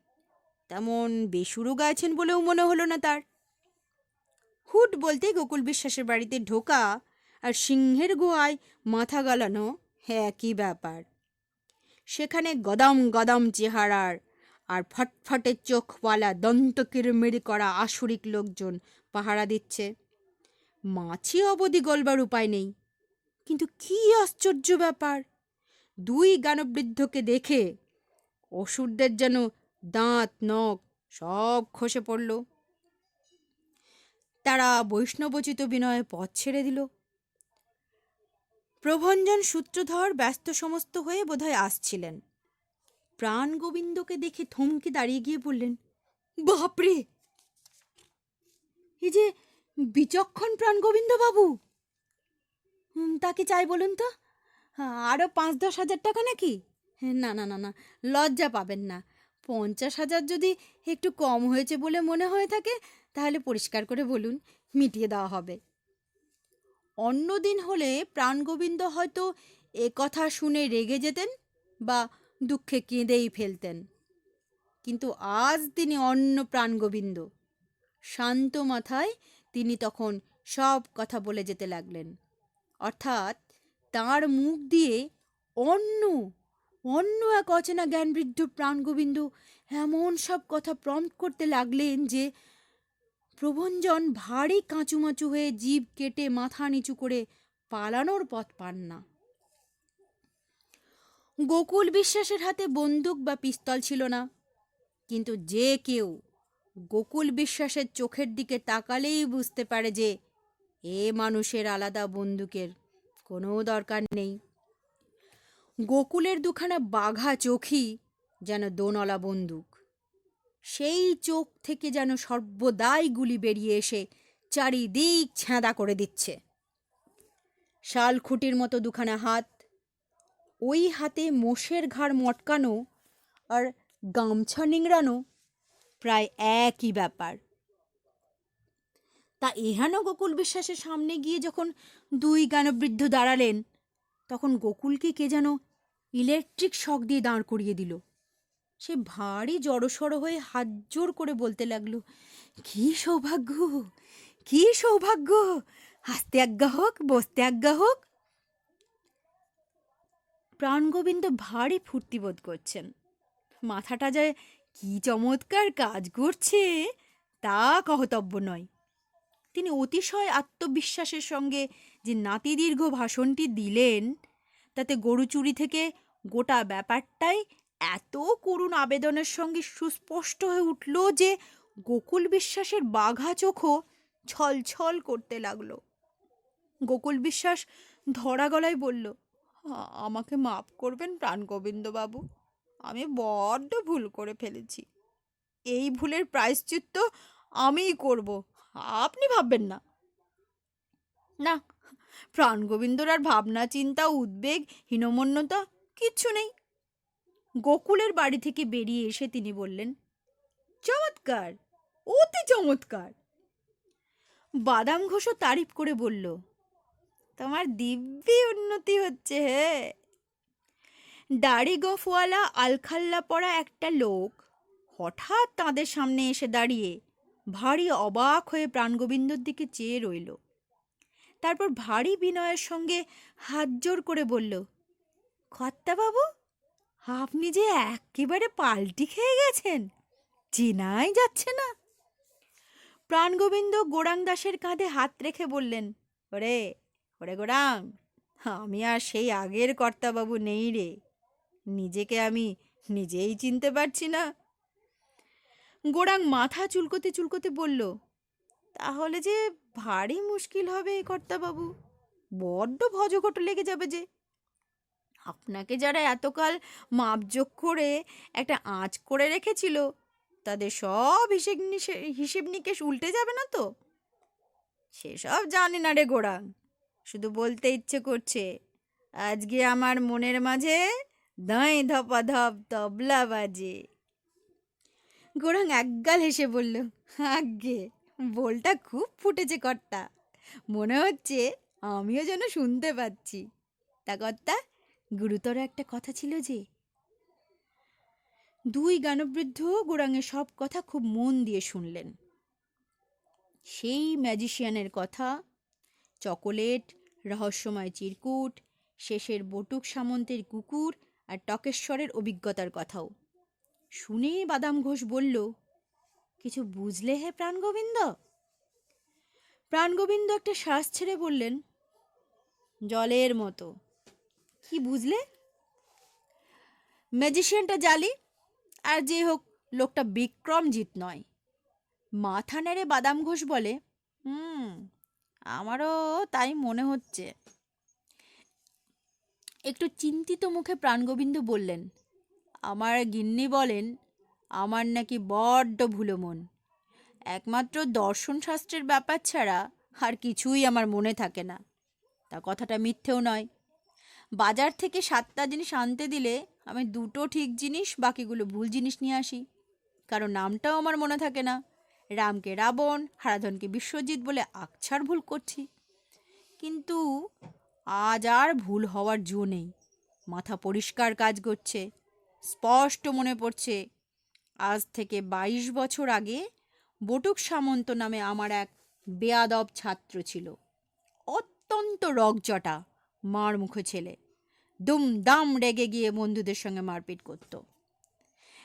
তেমন বেসুরো গাইছেন বলেও মনে হলো না তার। হুট বলতে গোকুল বিশ্বাসের বাড়িতে ঢোকা আর সিংহের গোয়ায় মাথা গালানো একই ব্যাপার। সেখানে গদাম গদাম চেহারার আর ফটফটে চোখওয়ালা দন্ত কিরমিরি করা আসরিক লোকজন পাহারা দিচ্ছে। মাছি অবধি গলবার উপায় নেই। কিন্তু কি আশ্চর্য ব্যাপার, দুই জ্ঞানবৃদ্ধকে দেখে অসুরদের যেন দাঁত নখ সব খসে পড়ল। তারা বৈষ্ণবোচিত বিনয়ে পথ ছেড়ে দিল। প্রভঞ্জন সূত্রধর ব্যস্ত সমস্ত হয়ে বোধহয় আসছিলেন। প্রাণগোবিন্দকে দেখে থমকে দাঁড়িয়ে গিয়ে বললেন, বাপরে, এই যে বিচক্ষণ প্রাণগোবিন্দ বাবু। তাকে চাই বলুন তো, আরও 5-10 হাজার টাকা নাকি? না না না না, লজ্জা পাবেন না। 50,000 যদি একটু কম হয়েছে বলে মনে হয়ে থাকে, তাহলে পরিষ্কার করে বলুন, মিটিয়ে দেওয়া হবে। অন্যদিন হলে প্রাণগোবিন্দ হয়তো এ কথা শুনে রেগে যেতেন বা দুঃখে কেঁদেই ফেলতেন, কিন্তু আজ তিনি অন্য প্রাণগোবিন্দ। শান্ত মাথায় তিনি তখন সব কথা বলে যেতে লাগলেন। অর্থাৎ তাঁর মুখ দিয়ে অন্য অন্য এক অচেনা জ্ঞানবৃদ্ধ প্রাণগোবিন্দ এমন সব কথা প্রম্পট করতে লাগলেন যে প্রভঞ্জন ভারী কাঁচুমাচু হয়ে জিভ কেটে মাথা নিচু করে পালানোর পথ পান না। গোকুল বিশ্বাসের হাতে বন্দুক বা পিস্তল ছিল না, কিন্তু যে কেউ গোকুল বিশ্বাসের চোখের দিকে তাকালেই বুঝতে পারে যে এ মানুষের আলাদা বন্দুকের কোনো দরকার নেই। গোকুলের দুখানা বাঘা চোখই যেন দোনলা বন্দুক। সেই চোখ থেকে যেন সর্বদাই গুলি বেরিয়ে এসে চারিদিক ছ্যাঁদা করে দিচ্ছে। শালখুটির মতো দুখানা হাত, ওই হাতে মোষের ঘাড় মটকানো আর গামছা নিংড়ানো প্রায় একই ব্যাপার। তা এহেন গোকুল বিশ্বাসের সামনে গিয়ে যখন দুই জ্ঞানবৃদ্ধ দাঁড়ালেন, তখন গোকুলকে কে যেন ইলেকট্রিক শক দিয়ে দাঁড় করিয়ে দিল। সে ভারী জড়সড় হয়ে হাত জোর করে বলতে লাগলো, কি সৌভাগ্য, কি সৌভাগ্য, হাসতে আজ্ঞা হোক, বসতে আজ্ঞা হোক। প্রাণগোবিন্দ ভারী ফুর্তি বোধ করছেন। মাথাটা যে কি চমৎকার কাজ করছে তা কহতব্য নয়। তিনি অতিশয় আত্মবিশ্বাসের সঙ্গে যে নাতিদীর্ঘ ভাষণটি দিলেন, তাতে গরু চুরি থেকে গোটা ব্যাপারটাই এত করুণ আবেদনের সঙ্গে সুস্পষ্ট হয়ে উঠল যে গোকুল বিশ্বাসের বাঘা চোখও ছলছল করতে লাগলো। গোকুল বিশ্বাস ধরা গলায় বলল, আমাকে মাফ করবেন প্রাণগোবিন্দ বাবু, আমি বড্ড ভুল করে ফেলেছি। এই ভুলের প্রায়শ্চিত্ত আমিই করব, আপনি ভাববেন না। না, প্রাণগোবিন্দর আর ভাবনা চিন্তা উদ্বেগ হীনমন্যতা কিচ্ছু নেই। গোকুলের বাড়ি থেকে বেরিয়ে এসে তিনি বললেন, চমৎকার, অতি চমৎকার। বাদাম ঘোষও তারিফ করে বলল, তোমার দিব্যি উন্নতি হচ্ছে হে। দাড়ি গোফওয়ালা আলখাল্লা পরা একটা লোক হঠাৎ তাঁদের সামনে এসে দাঁড়িয়ে ভারী অবাক হয়ে প্রাণগোবিন্দর দিকে চেয়ে রইল। তারপর ভারী বিনয়ের সঙ্গে হাত জোর করে বলল, কর্তাবাবু, আপনি যে একেবারে পাল্টি খেয়ে গেছেন, চেনাই যাচ্ছে না। প্রাণগোবিন্দ গোরাং দাসের কাঁধে হাত রেখে বললেন, ওরে ওরে গোরাং, আমি আর সেই আগের কর্তাবাবু নেই রে, নিজেকে আমি নিজেই চিনতে পারছি না। গোরাং মাথা চুলকোতে চুলকোতে বলল, তাহলে যে ভারী মুশকিল হবে কর্তাবাবু, বড্ড ভজঘট লেগে যাবে যে। আপনাকে যারা এতকাল মাপজোক করে একটা আঁচ করে রেখেছিল, তাদের সব হিসেব নিকেশ উল্টে যাবে না তো? সেসব জানি না রে গোড়াং, শুধু বলতে ইচ্ছে করছে, আজকে আমার মনের মাঝে ধাঁই ধপাধপ তবলা বাজে। গোরাং একগাল হেসে বলল, আজ্ঞে, বোলটা খুব ফুটেছে কর্তা, মনে হচ্ছে আমিও যেন শুনতে পাচ্ছি। তা কর্তা, গুরুতর একটা কথা ছিল যে। দুই জ্ঞানবৃদ্ধ গোরাঙের সব কথা খুব মন দিয়ে শুনলেন। সেই ম্যাজিশিয়ানের কথা, চকোলেট, রহস্যময় চিরকুট, শেষের বটুক সামন্তের কুকুর আর টকেশ্বরের অভিজ্ঞতার কথাও শুনে বাদাম ঘোষ বলল, কিছু বুঝলে হে প্রাণগোবিন্দ? প্রাণগোবিন্দ একটা শ্বাস ছেড়ে বললেন, জলের মতো। কি বুঝলে? ম্যাজিশিয়ানটা জালি, আর যে হোক লোকটা বিক্রমজিৎ নয়। মাথা নেড়ে বাদাম ঘোষ বলে, আমারও তাই মনে হচ্ছে। একটু চিন্তিত মুখে প্রাণগোবিন্দ বললেন, আমার গিন্নি বলেন আমার নাকি বড্ড ভুলো মন, একমাত্র দর্শন শাস্ত্রের ব্যাপার ছাড়া আর কিছুই আমার মনে থাকে না। তা কথাটা মিথ্যেও নয়। বাজার থেকে 7টা জিনিস আনতে দিলে আমি 2টো ঠিক জিনিস, বাকিগুলো ভুল জিনিস নিয়ে আসি, কারণ নামটাও আমার মনে থাকে না। রামকে রাবণ, হারাধনকে বিশ্বজিৎ বলে আকছার ভুল করছি। কিন্তু আজ আর ভুল হওয়ার জো নেই, মাথা পরিষ্কার কাজ করছে। স্পষ্ট মনে পড়ছে, আজ থেকে 22 বছর আগে বটুক সামন্ত নামে আমার এক বেয়াদব ছাত্র ছিল, অত্যন্ত রগজটা, মার মুখে ছেলে, দুমদাম রেগে গিয়ে বন্ধুদের সঙ্গে মারপিট করত।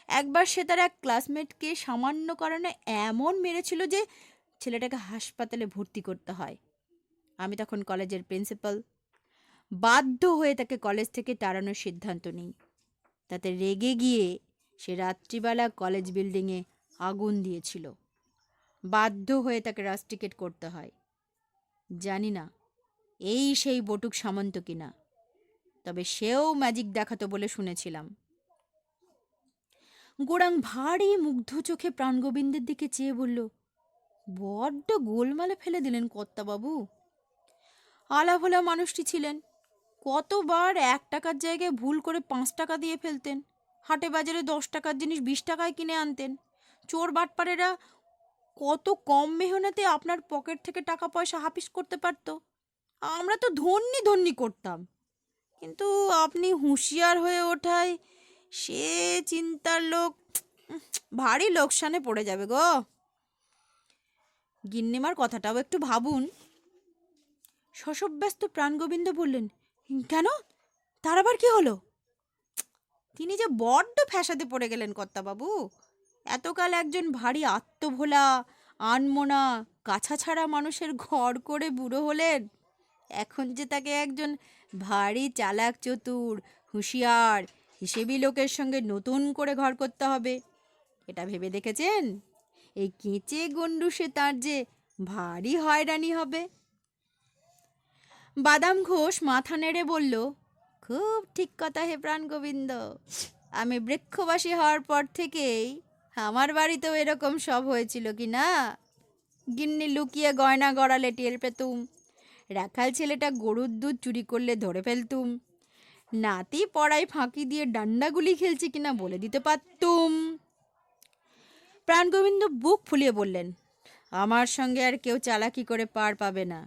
একবার সে তার এক ক্লাসমেটকে সামান্য কারণে এমন মেরেছিল যে ছেলেটাকে হাসপাতালে ভর্তি করতে হয়। আমি তখন কলেজের প্রিন্সিপাল, বাধ্য হয়ে তাকে কলেজ থেকে তাড়ানোর সিদ্ধান্ত নিই। তাতে রেগে গিয়ে সে রাত্রিবেলা কলেজ বিল্ডিংয়ে আগুন দিয়েছিল। বাধ্য হয়ে তাকে রাস্টিকেট করতে হয়। জানি না এই সেই বটুক সামন্ত কিনা, তবে সেও ম্যাজিক দেখাতো বলে শুনেছিলাম। গোরাং ভারী মুগ্ধ চোখে প্রাণগোবিন্দের দিকে চেয়ে বলল, বড্ড গোলমালে ফেলে দিলেন কর্তাবাবু। আলাভোলা মানুষটি ছিলেন, কতবার 1 টাকার জায়গায় ভুল করে 5 টাকা দিয়ে ফেলতেন, হাটে বাজারে 10 টাকার জিনিস 20 টাকায় কিনে আনতেন। চোর বাটপারেরা কত কম মেহনতে আপনার পকেট থেকে টাকা পয়সা হাফিস করতে পারত। আমরা তো ধন্যি ধন্যি করতাম, কিন্তু আপনি হুঁশিয়ার হয়ে ওঠায় সে চিন্তার লোক ভারী লোকসানে পড়ে যাবে গো। গিন্নিমার কথাটাও একটু ভাবুন। শশব্যস্ত প্রাণগোবিন্দ বললেন, কেন, তার আবার কি হলো? তিনি যে বড্ড ফ্যাসাদে পড়ে গেলেন কর্তাবাবু। এতকাল একজন ভারী আত্মভোলা, আনমনা, কাছা ছাড়া মানুষের ঘর করে বুড়ো হলেন, এখন যে তাকে একজন ভারী চালাক চতুর, হুঁশিয়ার, হিসেবি লোকের সঙ্গে নতুন করে ঘর করতে হবে, এটা ভেবে দেখেছেন? এই কেঁচে গন্ডুসে তার যে ভারী হয়রানি হবে। বাদাম ঘোষ মাথা নেড়ে বলল, খুব ঠিক কথা হে প্রাণগোবিন্দ। আমি বৃক্ষবাসী হওয়ার পর থেকেই আমার বাড়িতেও এরকম সব হয়েছিল কি না। গিন্নি লুকিয়ে গয়না গড়ালে টের পেতুম, রাখাল ছেলেটা গরুর দুধ চুরি করলে ধরে ফেলতুম, নাতি পড়ায় ফাঁকি দিয়ে ডান্ডাগুলি খেলছে কিনা বলে দিতে পারতুম। প্রাণগোবিন্দ বুক ফুলিয়ে বললেন, আমার সঙ্গে আর কেউ চালাকি করে পার পাবে না।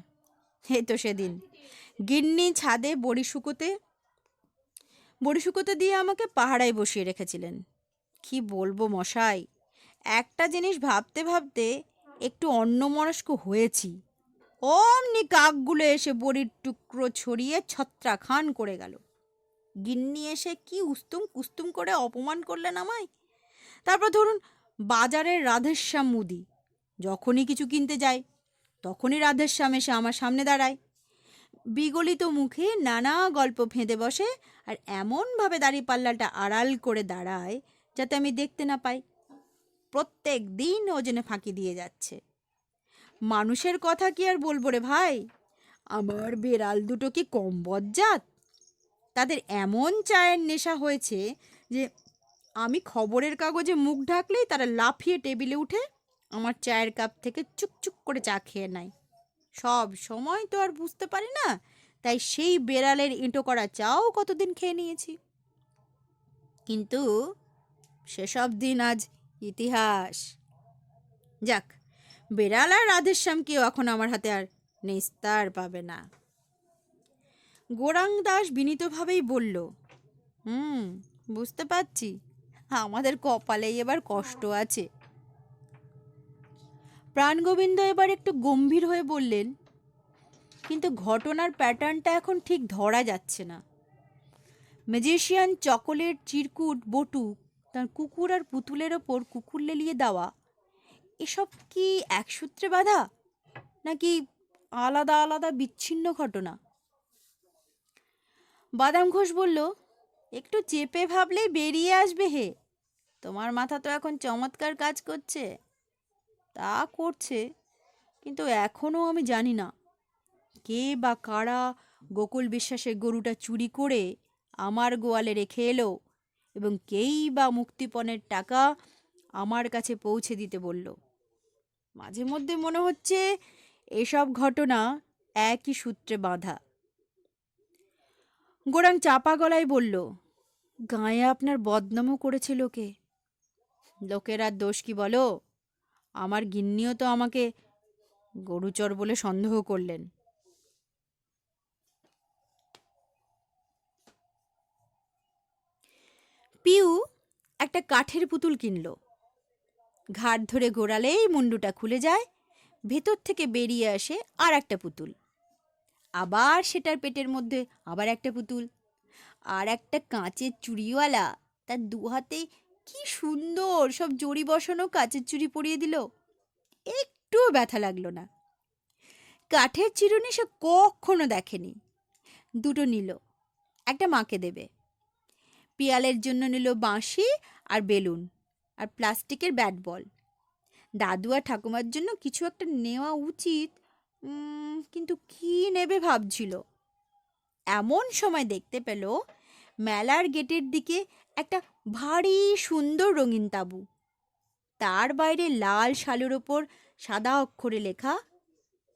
এই তো সেদিন গিন্নি ছাদে বড়ি শুকোতে দিয়ে আমাকে পাহারায় বসিয়ে রেখেছিলেন। কি বলবো মশাই, একটা জিনিস ভাবতে ভাবতে একটু অন্যমনস্ক হয়েছি, অমনি কাকগুলো এসে বড়ির টুকরো ছড়িয়ে ছত্রাখান করে গেল। গিন্নি এসে কি উস্তুম কুস্তুম করে অপমান করলেন আমায়। তারপর ধরুন বাজারের রাধেশ্যাম মুদি, যখনই কিছু কিনতে যায় তখনই রাধেশ্যাম এসে আমার সামনে দাঁড়ায়, বিগলিত মুখে নানা গল্প ফেঁদে বসে, আর এমনভাবে দাড়িপাল্লাটা আড়াল করে দাঁড়ায় যাতে আমি দেখতে না পাই। প্রত্যেক দিন ও যেন ফাঁকি দিয়ে যাচ্ছে। মানুষের কথা কি আর বলবো রে ভাই, আমার বেড়াল দুটো কি কম বজ্জাত? তাদের এমন চায়ের নেশা হয়েছে যে আমি খবরের কাগজে মুখ ঢাকলেই তারা লাফিয়ে টেবিলে উঠে আমার চায়ের কাপ থেকে চুকচুক করে চা খেয়ে নেয়। সব সময় তো আর বুঝতে পারি না, তাই সেই বেড়ালের এঁটো করা চাও কতদিন খেয়ে নিয়েছি। কিন্তু সেসব দিন আজ ইতিহাস। যাক, বেড়াল আর রাধেশ্যাম কেউ এখন আমার হাতে আর নিস্তার পাবে না। গোরাং দাস বিনীতভাবেই বলল, বুঝতে পারছি, আমাদের কপালেই এবার কষ্ট আছে। প্রাণগোবিন্দ এবার একটু গম্ভীর হয়ে বললেন, কিন্তু ঘটনার প্যাটার্নটা এখন ঠিক ধরা যাচ্ছে না। ম্যাজিশিয়ান চকোলেট চিরকুট বটুক তার কুকুর আর পুতুলের ওপর কুকুর লেলিয়ে দেওয়া, এসব কি এক সূত্রে বাঁধা নাকি আলাদা আলাদা বিচ্ছিন্ন ঘটনা? বাদাম ঘোষ বলল, একটু চেপে ভাবলেই বেরিয়ে আসবে হে। তোমার মাথা তো এখন চমৎকার কাজ করছে। তা করছে, কিন্তু এখনও আমি জানি না কে বা কারা গোকুল বিশ্বাসের গরুটা চুরি করে আমার গোয়ালে রেখে এলো এবং কেই বা মুক্তিপণের টাকা আমার কাছে পৌঁছে দিতে বলল। মাঝে মধ্যে মনে হচ্ছে এসব ঘটনা একই সূত্রে বাঁধা। গোরাং চাপা গলায় বলল, গায়ে আপনার বদনামও করেছে লোকে। লোকের আর দোষ কি বলো? আমার গিন্নিও তো আমাকে গরুচর বলে সন্দেহ করলেন। পিউ একটা কাঠের পুতুল কিনল। ঘাট ধরে ঘোরালেই মুন্ডুটা খুলে যায়, ভেতর থেকে বেরিয়ে আসে আর একটা পুতুল। আবার সেটার পেটের মধ্যে আবার একটা পুতুল। আর একটা কাঁচের চুড়িওয়ালা তার দু হাতে কি সুন্দর সব জড়ি বসানো কাঁচের চুড়ি পরিয়ে দিল। একটুও ব্যথা লাগলো না। কাঠের চিরুনি সে কখনো দেখেনি। দুটো নিল, একটা মাকে দেবে। পিয়ালের জন্য নিল বাঁশি আর বেলুন আর প্লাস্টিকের ব্যাট বল। দাদু আর ঠাকুমার জন্য কিছু একটা নেওয়া উচিত, কিন্তু কি নেবে ভাবছিল। এমন সময় দেখতে পেল মেলার গেটের দিকে একটা ভারী সুন্দর রঙিন তাঁবু। তার বাইরে লাল শালুর ওপর সাদা অক্ষরে লেখা,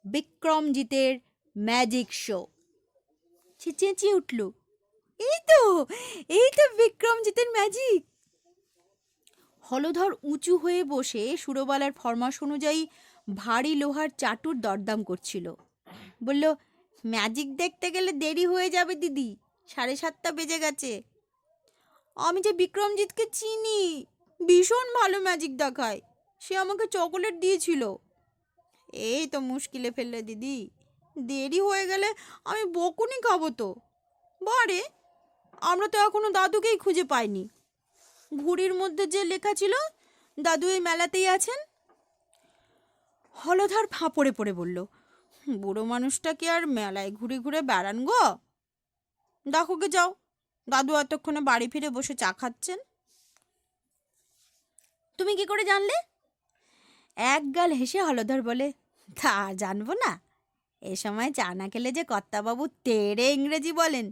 বিক্রমজিতের ম্যাজিক শো। সে চেঁচিয়ে উঠল, এই তো বিক্রমজিতের ম্যাজিক। হলধর উঁচু হয়ে বসে সুরবালার ফরমাস অনুযায়ী ভারী লোহার চাটুর দরদাম করছিল। বলল, ম্যাজিক দেখতে গেলে দেরি হয়ে যাবে দিদি, 7:30 বেজে গেছে। আমি যে বিক্রমজিৎকে চিনি, ভীষণ ভালো ম্যাজিক দেখায়। সে আমাকে চকোলেট দিয়েছিল। এই তো মুশকিলে ফেললে দিদি, দেরি হয়ে গেলে আমি বকুনি খাবো তো। বারে, আমরা তো এখনো দাদুকেই খুঁজে পাইনি। ঘুড়ির মধ্যে যে লেখা ছিল দাদু এই মেলাতেই আছেন। হলধর ফাঁপড়ে পড়ে বলল, বুড়ো মানুষটাকে আর মেলায় ঘুরে ঘুরে বেড়ান গো। দেখো গে যাও, দাদু এতক্ষণে বাড়ি ফিরে বসে চা খাচ্ছেন। তুমি কি করে জানলে? একগাল হেসে হলধর বলে, তা জানবো না? এ সময় চা না খেলে যে কর্তাবাবু তেড়ে ইংরেজি বলেন।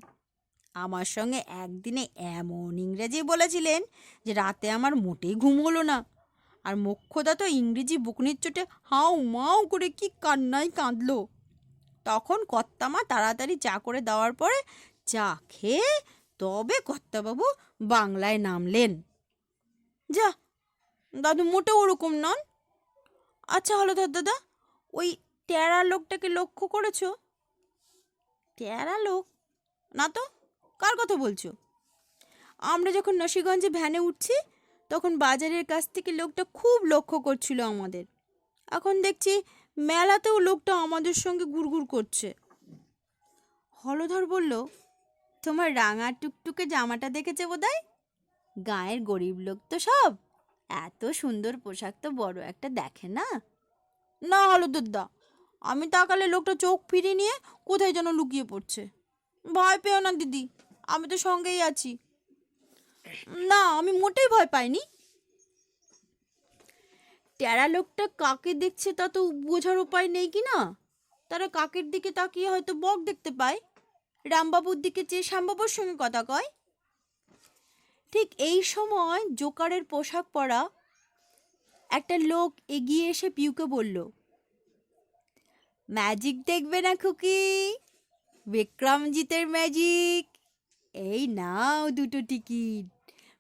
আমার সঙ্গে একদিনে এমন ইংরেজি বলেছিলেন যে রাতে আমার মোটেই ঘুম হলো না। আর মোক্ষদা তো ইংরেজি বকুনির চোটে হাউ মাউ করে কি কান্নাই কাঁদলো। তখন কর্তামা তাড়াতাড়ি চা করে দেওয়ার পরে চা খেয়ে তবে কর্তাবাবু বাংলায় নামলেন। যা, দাদু মোটেও ওরকম নন। আচ্ছা হলধর দাদা, ওই টেরা লোকটাকে লক্ষ্য করেছো? টেরা লোক? না তো, কার কথা বলছো? আমরা যখন নসিগঞ্জে ভ্যানে উঠছি তখন বাজারের কাছ থেকে লোকটা খুব লক্ষ্য করছিল আমাদের। এখন দেখছি মেলাতেও লোকটা আমাদের সঙ্গে ঘুরঘুর করছে। হলধর বলল, তোমার রাঙা টুকটুকে জামাটা দেখেছে বোধহয়। গাঁয়ের গরিব লোক তো সব, এত সুন্দর পোশাক তো বড় একটা দেখে না। না হলদুদ্দা, আমি তাকালে লোকটা চোখ ফিরিয়ে নিয়ে কোথায় যেন লুকিয়ে পড়ছে। ভয় পেও না দিদি, আমি তো সঙ্গেই আছি। না, আমি মোটেই ভয় পাইনি। টেরা লোকটা কাকে দেখছে তা তো বোঝার উপায় নেই কি না। তারা কাকের দিকে তাকিয়ে হয়তো বক দেখতে পায়। রামবাবুর দিকে চেয়ে শ্যামবাবুর সঙ্গে কথা কয়। ঠিক এই সময় জোকারের পোশাক পরা একটা লোক এগিয়ে এসে পিউকে বলল, ম্যাজিক দেখবে না খুকি? বিক্রমজিতের ম্যাজিক। এই নাও দুটো টিকিট,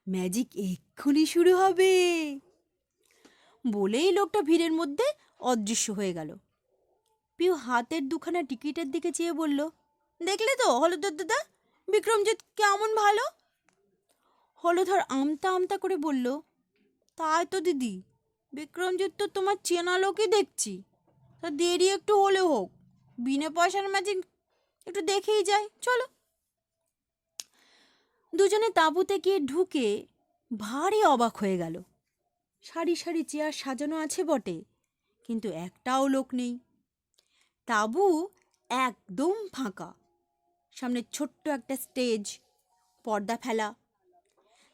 ম্যাজিক এক্ষুনি শুরু হবে। বলেই লোকটা ভিড়ের মধ্যে অদৃশ্য হয়ে গেল। পিউ হাতের দুখানা টিকিটের দিকে চেয়ে বলল, দেখলে তো হলধর দাদা, বিক্রমজিৎ কেমন ভালো। হলধর আমতা আমতা করে বলল, তাই তো দিদি, বিক্রমজিৎ তো তোমার চেনা লোকই দেখছি। তা দেরি একটু হলেও হোক, বিনা পয়সার ম্যাজিক একটু দেখেই যায়, চলো। দুজনে তাঁবুতে গিয়ে ঢুকে ভারী অবাক হয়ে গেল। সারি সারি চেয়ার সাজানো আছে বটে, কিন্তু একটাও লোক নেই। তাঁবু একদম ফাঁকা। সামনে ছোট্ট একটা স্টেজ, পর্দা ফেলা।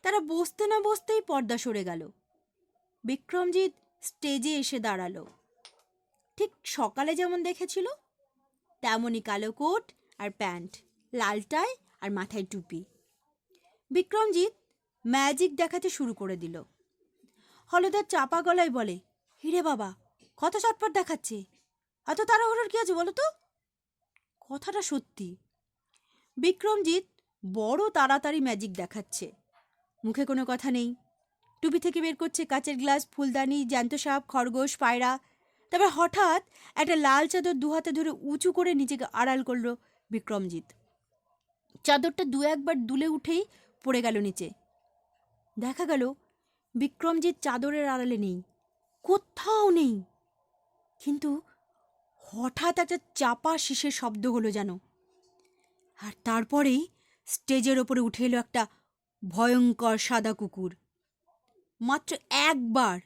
তারা বসতে না বসতেই পর্দা সরে গেল। বিক্রমজিৎ স্টেজে এসে দাঁড়ালো। ঠিক সকালে যেমন দেখেছিল তেমনই কালো কোট আর প্যান্ট, লাল টাই আর মাথায় টুপি। বিক্রমজিৎ ম্যাজিক দেখাতে শুরু করে দিল। হলধর চাপা গলায় বলে, হিরে বাবা, কত চটপট দেখাচ্ছে, এত তাড়াহুড়োর কি আছে বলো তো? কথাটা সত্যি। বিক্রমজিৎ বড় তাড়াতাড়ি ম্যাজিক দেখাচ্ছে। মুখে কোনো কথা নেই। টুপি থেকে বের করছে কাচের গ্লাস, ফুলদানি, জ্যান্ত সাপ, খরগোশ, পায়রা। তারপর হঠাৎ একটা লাল চাদর দুহাতে ধরে উঁচু করে নিজেকে আড়াল করল বিক্রমজিৎ। চাদরটা দু একবার দুলে উঠেই পড়ে গেল নিচে। দেখা গেল বিক্রমজিৎ চাদরের আড়ালে নেই, কোথাও নেই। কিন্তু হঠাৎ একটা চাপা শীষের শব্দ হলো যেন। আর তারপরেই স্টেজের ওপরে উঠে এলো একটা ভয়ঙ্কর সাদা কুকুর। মাত্র একবার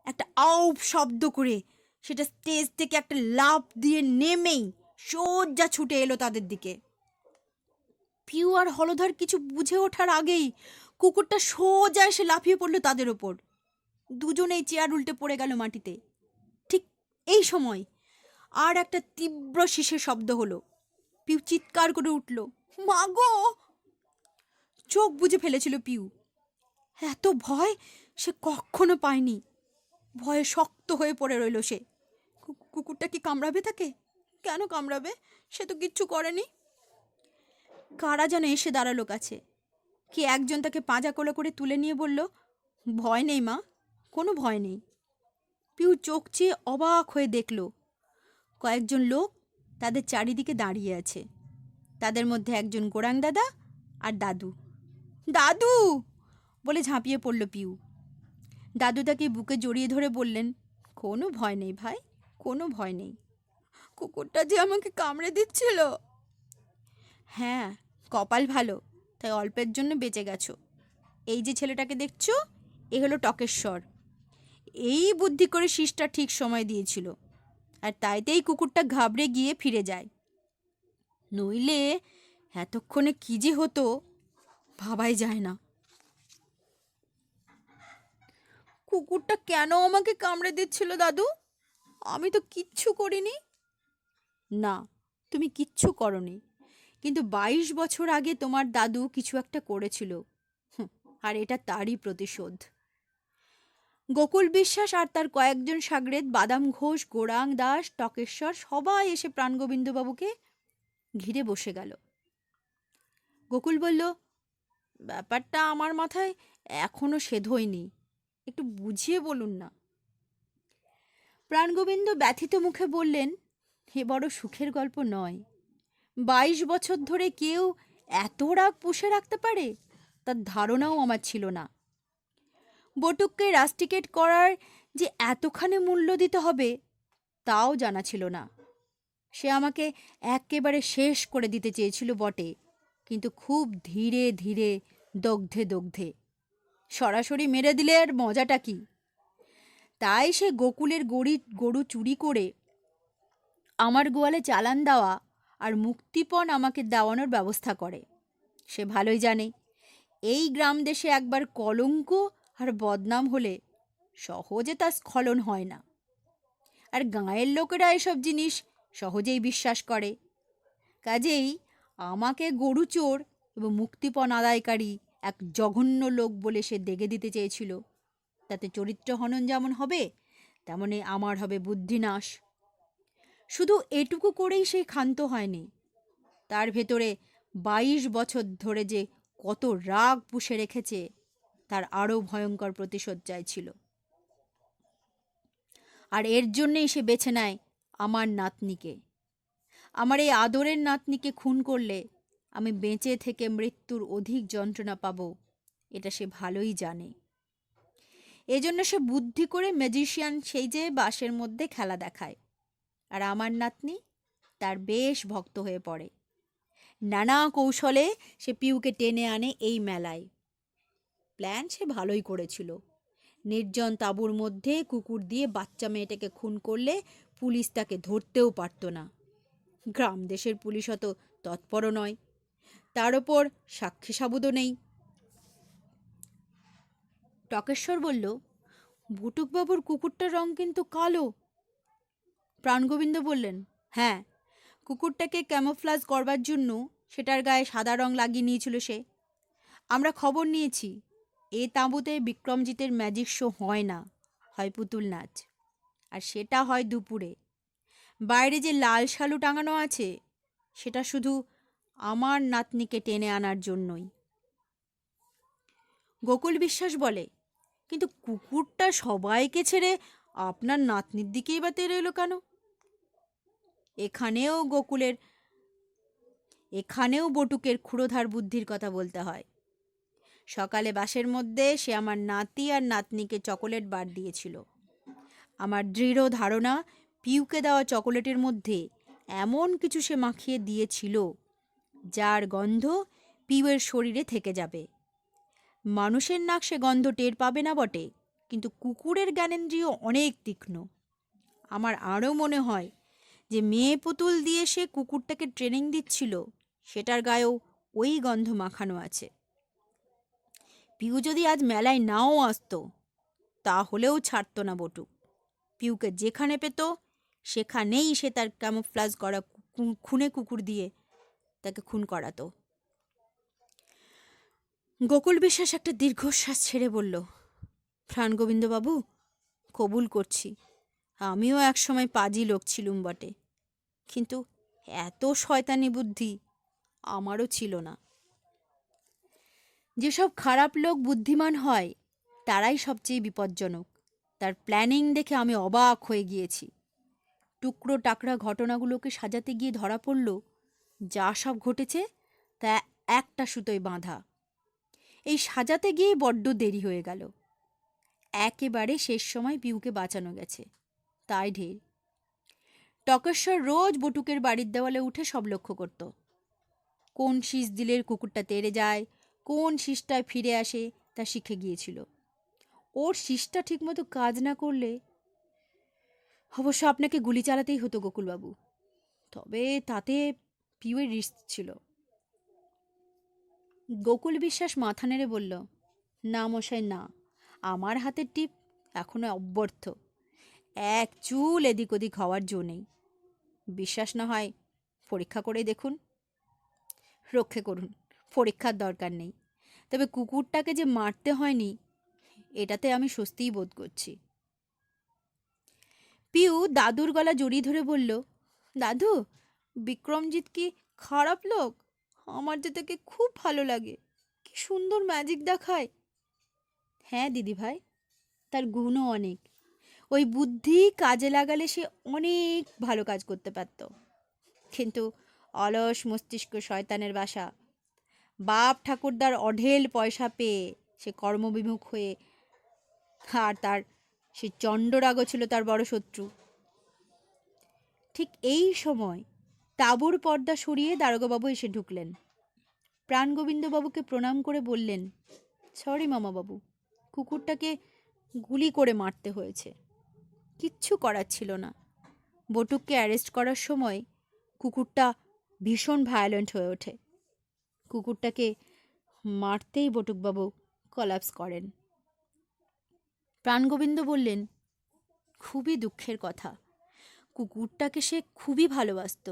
একটা আউফ শব্দ করে সেটা স্টেজ থেকে একটা লাফ দিয়ে নেমেই সোজা ছুটে এলো তাদের দিকে। পিউ আর হলধর কিছু বুঝে ওঠার আগেই কুকুরটা সোজা এসে লাফিয়ে পড়লো তাদের ওপর। দুজনেই চেয়ার উল্টে পড়ে গেল মাটিতে। ঠিক এই সময় আর একটা তীব্র শীষের শব্দ হলো। পিউ চিৎকার করে উঠল, মা গো! চোখ বুজে ফেলেছিল পিউ। এত ভয় সে কখনো পায়নি। ভয়ে শক্ত হয়ে পড়ে রইল সে। কুকুরটা কি কামড়াবে তাকে? কেন কামড়াবে? সে তো কিচ্ছু করেনি। কারা যেন এসে দাঁড়ালো কাছে। কি একজন তাকে পাঁজা কোলে করে তুলে নিয়ে বলল, ভয় নেই মা, কোনো ভয় নেই। পিউ চোখ চেয়ে অবাক হয়ে দেখল কয়েকজন লোক তাদের চারিদিকে দাঁড়িয়ে আছে। তাদের মধ্যে একজন গোরাং দাদা আর দাদু। দাদু বলে ঝাঁপিয়ে পড়ল পিউ। দাদু তাকে বুকে জড়িয়ে ধরে বললেন, কোনো ভয় নেই ভাই, কোনো ভয় নেই। কুকুরটা যে আমাকে কামড়ে দিচ্ছিল। হ্যাঁ, কপাল ভালো, তাই অল্পের জন্য বেঁচে গেছো। এই যে ছেলেটাকে দেখছো, এ হলো টকেশ্বর। এই বুদ্ধি করে শীষটা ঠিক সময় দিয়েছিল, আর তাইতেই কুকুরটা ঘাবড়ে গিয়ে ফিরে যায়। নইলে এতক্ষণে কি যে হতো ভাবাই যায় না। কুকুরটা কেন আমাকে কামড়ে দিচ্ছিল দাদু? আমি তো কিচ্ছু করিনি। না, তুমি কিচ্ছু করনি, কিন্তু 22 বছর আগে তোমার দাদু কিছু একটা করেছিল, আর এটা তারই প্রতিশোধ। গোকুল বিশ্বাস আর তার কয়েকজন সাগরেদ, বাদাম ঘোষ, গোরাং দাস, টকেশ্বর সবাই এসে প্রাণগোবিন্দবাবুকে ঘিরে বসে গেল। গোকুল বলল, ব্যাপারটা আমার মাথায় এখনো সেধইনি, একটু বুঝিয়ে বলুন না। প্রাণগোবিন্দ ব্যথিত মুখে বললেন, এ বড় সুখের গল্প নয়। 22 বছর ধরে কেউ এত রাগ পুষে রাখতে পারে তার ধারণাও আমার ছিল না। বটুককে রাস্টিকেট করার যে এতখানি মূল্য দিতে হবে তাও জানা ছিল না। সে আমাকে একেবারে শেষ করে দিতে চেয়েছিল বটে, কিন্তু খুব ধীরে ধীরে, দগ্ধে দগ্ধে। সরাসরি মেরে দিলে আর মজাটা কি? তাই সে গোকুলের গরু চুরি করে আমার গোয়ালে চালান দেওয়া আর মুক্তিপণ আমাকে দেওয়ানোর ব্যবস্থা করে। সে ভালোই জানে এই গ্রাম দেশে একবার কলঙ্ক আর বদনাম হলে সহজে তা স্খলন হয় না। আর গাঁয়ের লোকেরা এসব জিনিস সহজেই বিশ্বাস করে। কাজেই আমাকে গরু চোর এবং মুক্তিপণ আদায়কারী এক জঘন্য লোক বলে সে দেগে দিতে চেয়েছিল। তাতে চরিত্র হনন যেমন হবে, তেমনি আমার হবে বুদ্ধিনাশ। শুধু এটুকু করেই সে ক্ষান্ত হয়নি, তার ভেতরে 22 বছর ধরে যে কত রাগ পুষে রেখেছে তার আরও ভয়ঙ্কর প্রতিশোধ চাইছিল। আর এর জন্যেই সে বেছে নেয় আমার নাতনিকে। আমার এই আদরের নাতনিকে খুন করলে আমি বেঁচে থেকে মৃত্যুর অধিক যন্ত্রণা পাব, এটা সে ভালোই জানে। এজন্য সে বুদ্ধি করে ম্যাজিশিয়ান সেজে বাঁশের মধ্যে খেলা দেখায়, আর আমার নাতনি তার বেশ ভক্ত হয়ে পড়ে। নানা কৌশলে সে পিউকে টেনে আনে এই মেলায়। প্ল্যান সে ভালোই করেছিল। নির্জন তাঁবুর মধ্যে কুকুর দিয়ে বাচ্চা মেয়েটাকে খুন করলে পুলিশ তাকে ধরতেও পারত না। গ্রাম দেশের পুলিশ অত তৎপরও নয়, তার ওপর সাক্ষী সাবুদও নেই। টকেশ্বর বলল, বটুকবাবুর কুকুরটার রং কিন্তু কালো। প্রাণগোবিন্দ বললেন, হ্যাঁ, কুকুরটাকে ক্যামোফ্লাজ করবার জন্য সেটার গায়ে সাদা রং লাগিয়ে নিয়েছিল সে। আমরা খবর নিয়েছি এ তাঁবুতে বিক্রমজিতের ম্যাজিক শো হয় না, হয় পুতুল নাচ, আর সেটা হয় দুপুরে। বাইরে যে লাল শালু টাঙানো আছে সেটা শুধু আমার নাতনিকে টেনে আনার জন্যই। গোকুল বিশ্বাস বলে, কিন্তু কুকুরটা সবাইকে ছেড়ে আপনার নাতনির দিকেই বা তেড়ে এলো কেন? এখানেও বটুকের ক্ষুরোধার বুদ্ধির কথা বলতে হয়। সকালে বাসের মধ্যে সে আমার নাতি আর নাতনিকে চকোলেট বার দিয়েছিল। আমার দৃঢ় ধারণা পিউকে দেওয়া চকোলেটের মধ্যে এমন কিছু সে মাখিয়ে দিয়েছিল যার গন্ধ পিউয়ের শরীরে থেকে যাবে। মানুষের নাক সে গন্ধ টের পাবে না বটে, কিন্তু কুকুরের জ্ঞানেন্দ্রিয় অনেক তীক্ষ্ণ। আমার আরও মনে হয় যে মেয়ে পুতুল দিয়ে সে কুকুরটাকে ট্রেনিং দিচ্ছিল, সেটার গায়েও ওই গন্ধ মাখানো আছে। পিউ যদি আজ মেলায় নাও আসতো, তাহলেও ছাড়তো না বটুক। পিউকে যেখানে পেত সেখানেই সে তার ক্যামোফ্লাজ করা খুনে কুকুর দিয়ে তাকে খুন করাতো। গোকুল বিশ্বাস একটা দীর্ঘশ্বাস ছেড়ে বলল, প্রাণগোবিন্দবাবু, কবুল করছি আমিও একসময় পাজি লোক ছিলুম বটে, কিন্তু এত শয়তানি বুদ্ধি আমারও ছিল না। যেসব খারাপ লোক বুদ্ধিমান হয় তারাই সবচেয়ে বিপজ্জনক। তার প্ল্যানিং দেখে আমি অবাক হয়ে গিয়েছি। টুকরো টাকরা ঘটনাগুলোকে সাজাতে গিয়ে ধরা পড়ল যা সব ঘটেছে তা একটা সুতোয় বাঁধা। এই সাজাতে গিয়েই বড্ড দেরি হয়ে গেল। একেবারে শেষ সময় পিউকে বাঁচানো গেছে, তাই ঢের। টকেশ্বর রোজ বটুকের বাড়ির দেওয়ালে উঠে সব লক্ষ্য করত। কোন শীষ দিলের কুকুরটা তেড়ে যায়, কোন শীষটায় ফিরে আসে তা শিখে গিয়েছিল। ওর শীষটা ঠিকমতো কাজ না করলে অবশ্য আপনাকে গুলি চালাতেই হতো গোকুলবাবু, তবে তাতে পিউয়ের রিস্ক ছিল। গোকুল বিশ্বাস মাথা নেড়ে বলল, না মশাই না, আমার হাতের টিপ এখনো অব্যর্থ, এক চুল এদিক ওদিক হওয়ার জো নেই। বিশ্বাস না হয় পরীক্ষা করে দেখুন। রক্ষে করুন, পরীক্ষার দরকার নেই, তবে কুকুরটাকে যে মারতে হয়নি এটাতে আমি স্বস্তিই বোধ করছি। পিউ দাদুর গলা জড়িয়ে ধরে বলল, দাদু, বিক্রমজিৎ কি খারাপ লোক? আমার যে তাকে খুব ভালো লাগে, কি সুন্দর ম্যাজিক দেখায়। হ্যাঁ দিদি ভাই, তার গুণও অনেক। ওই বুদ্ধি কাজে লাগালে সে অনেক ভালো কাজ করতে পারত, কিন্তু অলস মস্তিষ্ক শয়তানের বাসা। বাপ ঠাকুরদার অঢেল পয়সা পেয়ে সে কর্মবিমুখ হয়ে, আর তার সে চণ্ডরাগও ছিল তার বড় শত্রু। ঠিক এই সময় তাঁবুর পর্দা সরিয়ে দারোগাবাবু এসে ঢুকলেন। প্রাণগোবিন্দবাবুকে প্রণাম করে বললেন, সরি মামাবাবু, কুকুরটাকে গুলি করে মারতে হয়েছে, কিচ্ছু করার ছিল না। বটুককে অ্যারেস্ট করার সময় কুকুরটা ভীষণ ভায়োলেন্ট হয়ে ওঠে। কুকুরটাকে মারতেই বটুকবাবু কলাপস করেন। প্রাণগোবিন্দ বললেন, খুবই দুঃখের কথা, কুকুরটাকে সে খুবই ভালোবাসত,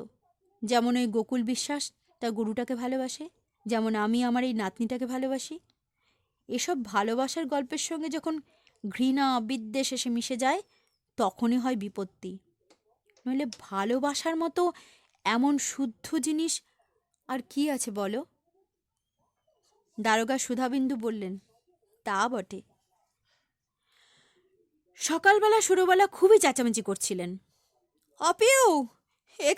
যেমন ওই গোকুল বিশ্বাস তার গরুটাকে ভালোবাসে, যেমন আমি আমার এই নাতনিটাকে ভালোবাসি। এসব ভালোবাসার গল্পের সঙ্গে যখন ঘৃণা বিদ্বেষ এসে মিশে যায়, তখনই হয় বিপত্তি। নইলে ভালোবাসার মতো এমন শুদ্ধ জিনিস আর কি আছে বলো? দারোগা সুধাবিন্দু বললেন, তা বটে। সকালবেলা সুরবালা খুবই চেঁচামেচি করছিলেন। অপিউ, এ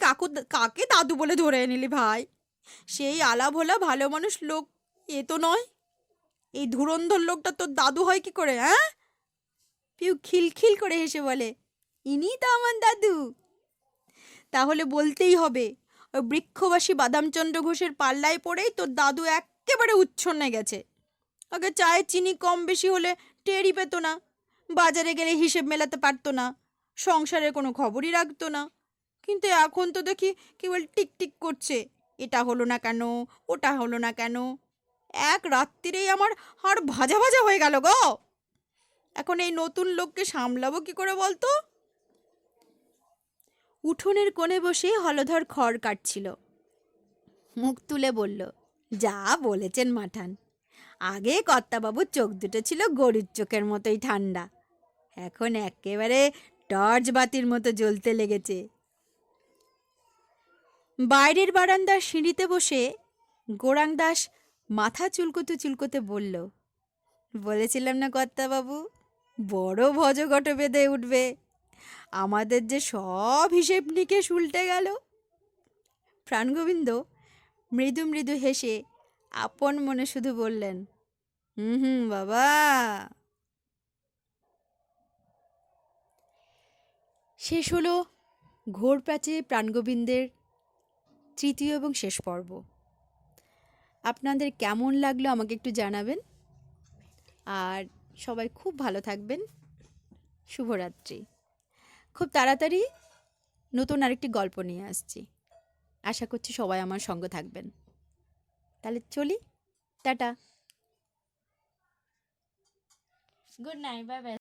কাকে দাদু বলে ধরে নিলি ভাই? সেই আলা ভোলা ভালো মানুষ লোক এ তো নয়। এই ধুরন্ধর লোকটা তোর দাদু হয় কি করে, হ্যাঁ? পিউ খিলখিল করে হেসে বলে, ইনি তো আমার দাদু। তাহলে বলতেই হবে, ওই বৃক্ষবাসী বাদামচন্দ্র ঘোষের পাল্লায় পড়েই তোর দাদু একেবারে উচ্ছন্নে গেছে। আগে চায়ে চিনি কম বেশি হলে টেরই পেত না, বাজারে গেলে হিসেব মেলাতে পারতো না, সংসারের কোনো খবরই রাখতো না। কিন্তু এখন তো দেখি কেবল টিকটিক করছে, এটা হলো না কেন, ওটা হলো না কেন। এক রাত্রিরেই আমার হাড় ভাজা ভাজা হয়ে গেল গো। এখন এই নতুন লোককে সামলাবো কি করে বলতো? উঠোনের কোণে বসে হলধর খড় কাটছিল। মুখ তুলে বলল, যা বলেছেন মাঠান। আগে কর্তাবাবুর চোখ দুটো ছিল গরুর চোখের মতোই ঠান্ডা, এখন একেবারে টর্চ বাতির মতো জ্বলতে লেগেছে। বাইরের বারান্দার সিঁড়িতে বসে গোরাং দাস মাথা চুলকোতে চুলকোতে বলল, বলেছিলাম না কর্তাবাবু, বড় ভজঘট বেঁধে উঠবে। আমাদের যে সব হিসেব নিকেশ উল্টে গেল। প্রাণগোবিন্দ মৃদু মৃদু হেসে আপন মনে শুধু বললেন, হুম বাবা। শেষ হলো ঘোর প্রাচে প্রাণগোবিন্দের তৃতীয় এবং শেষ পর্ব। আপনাদের কেমন লাগলো আমাকে একটু জানাবেন, আর সবাই খুব ভালো থাকবেন। শুভরাত্রি। খুব তাড়াতাড়ি নতুন আরেকটি গল্প নিয়ে আসছি, আশা করছি সবাই আমার সঙ্গে থাকবেন। তাহলে চলি, tata, good night, bye bye.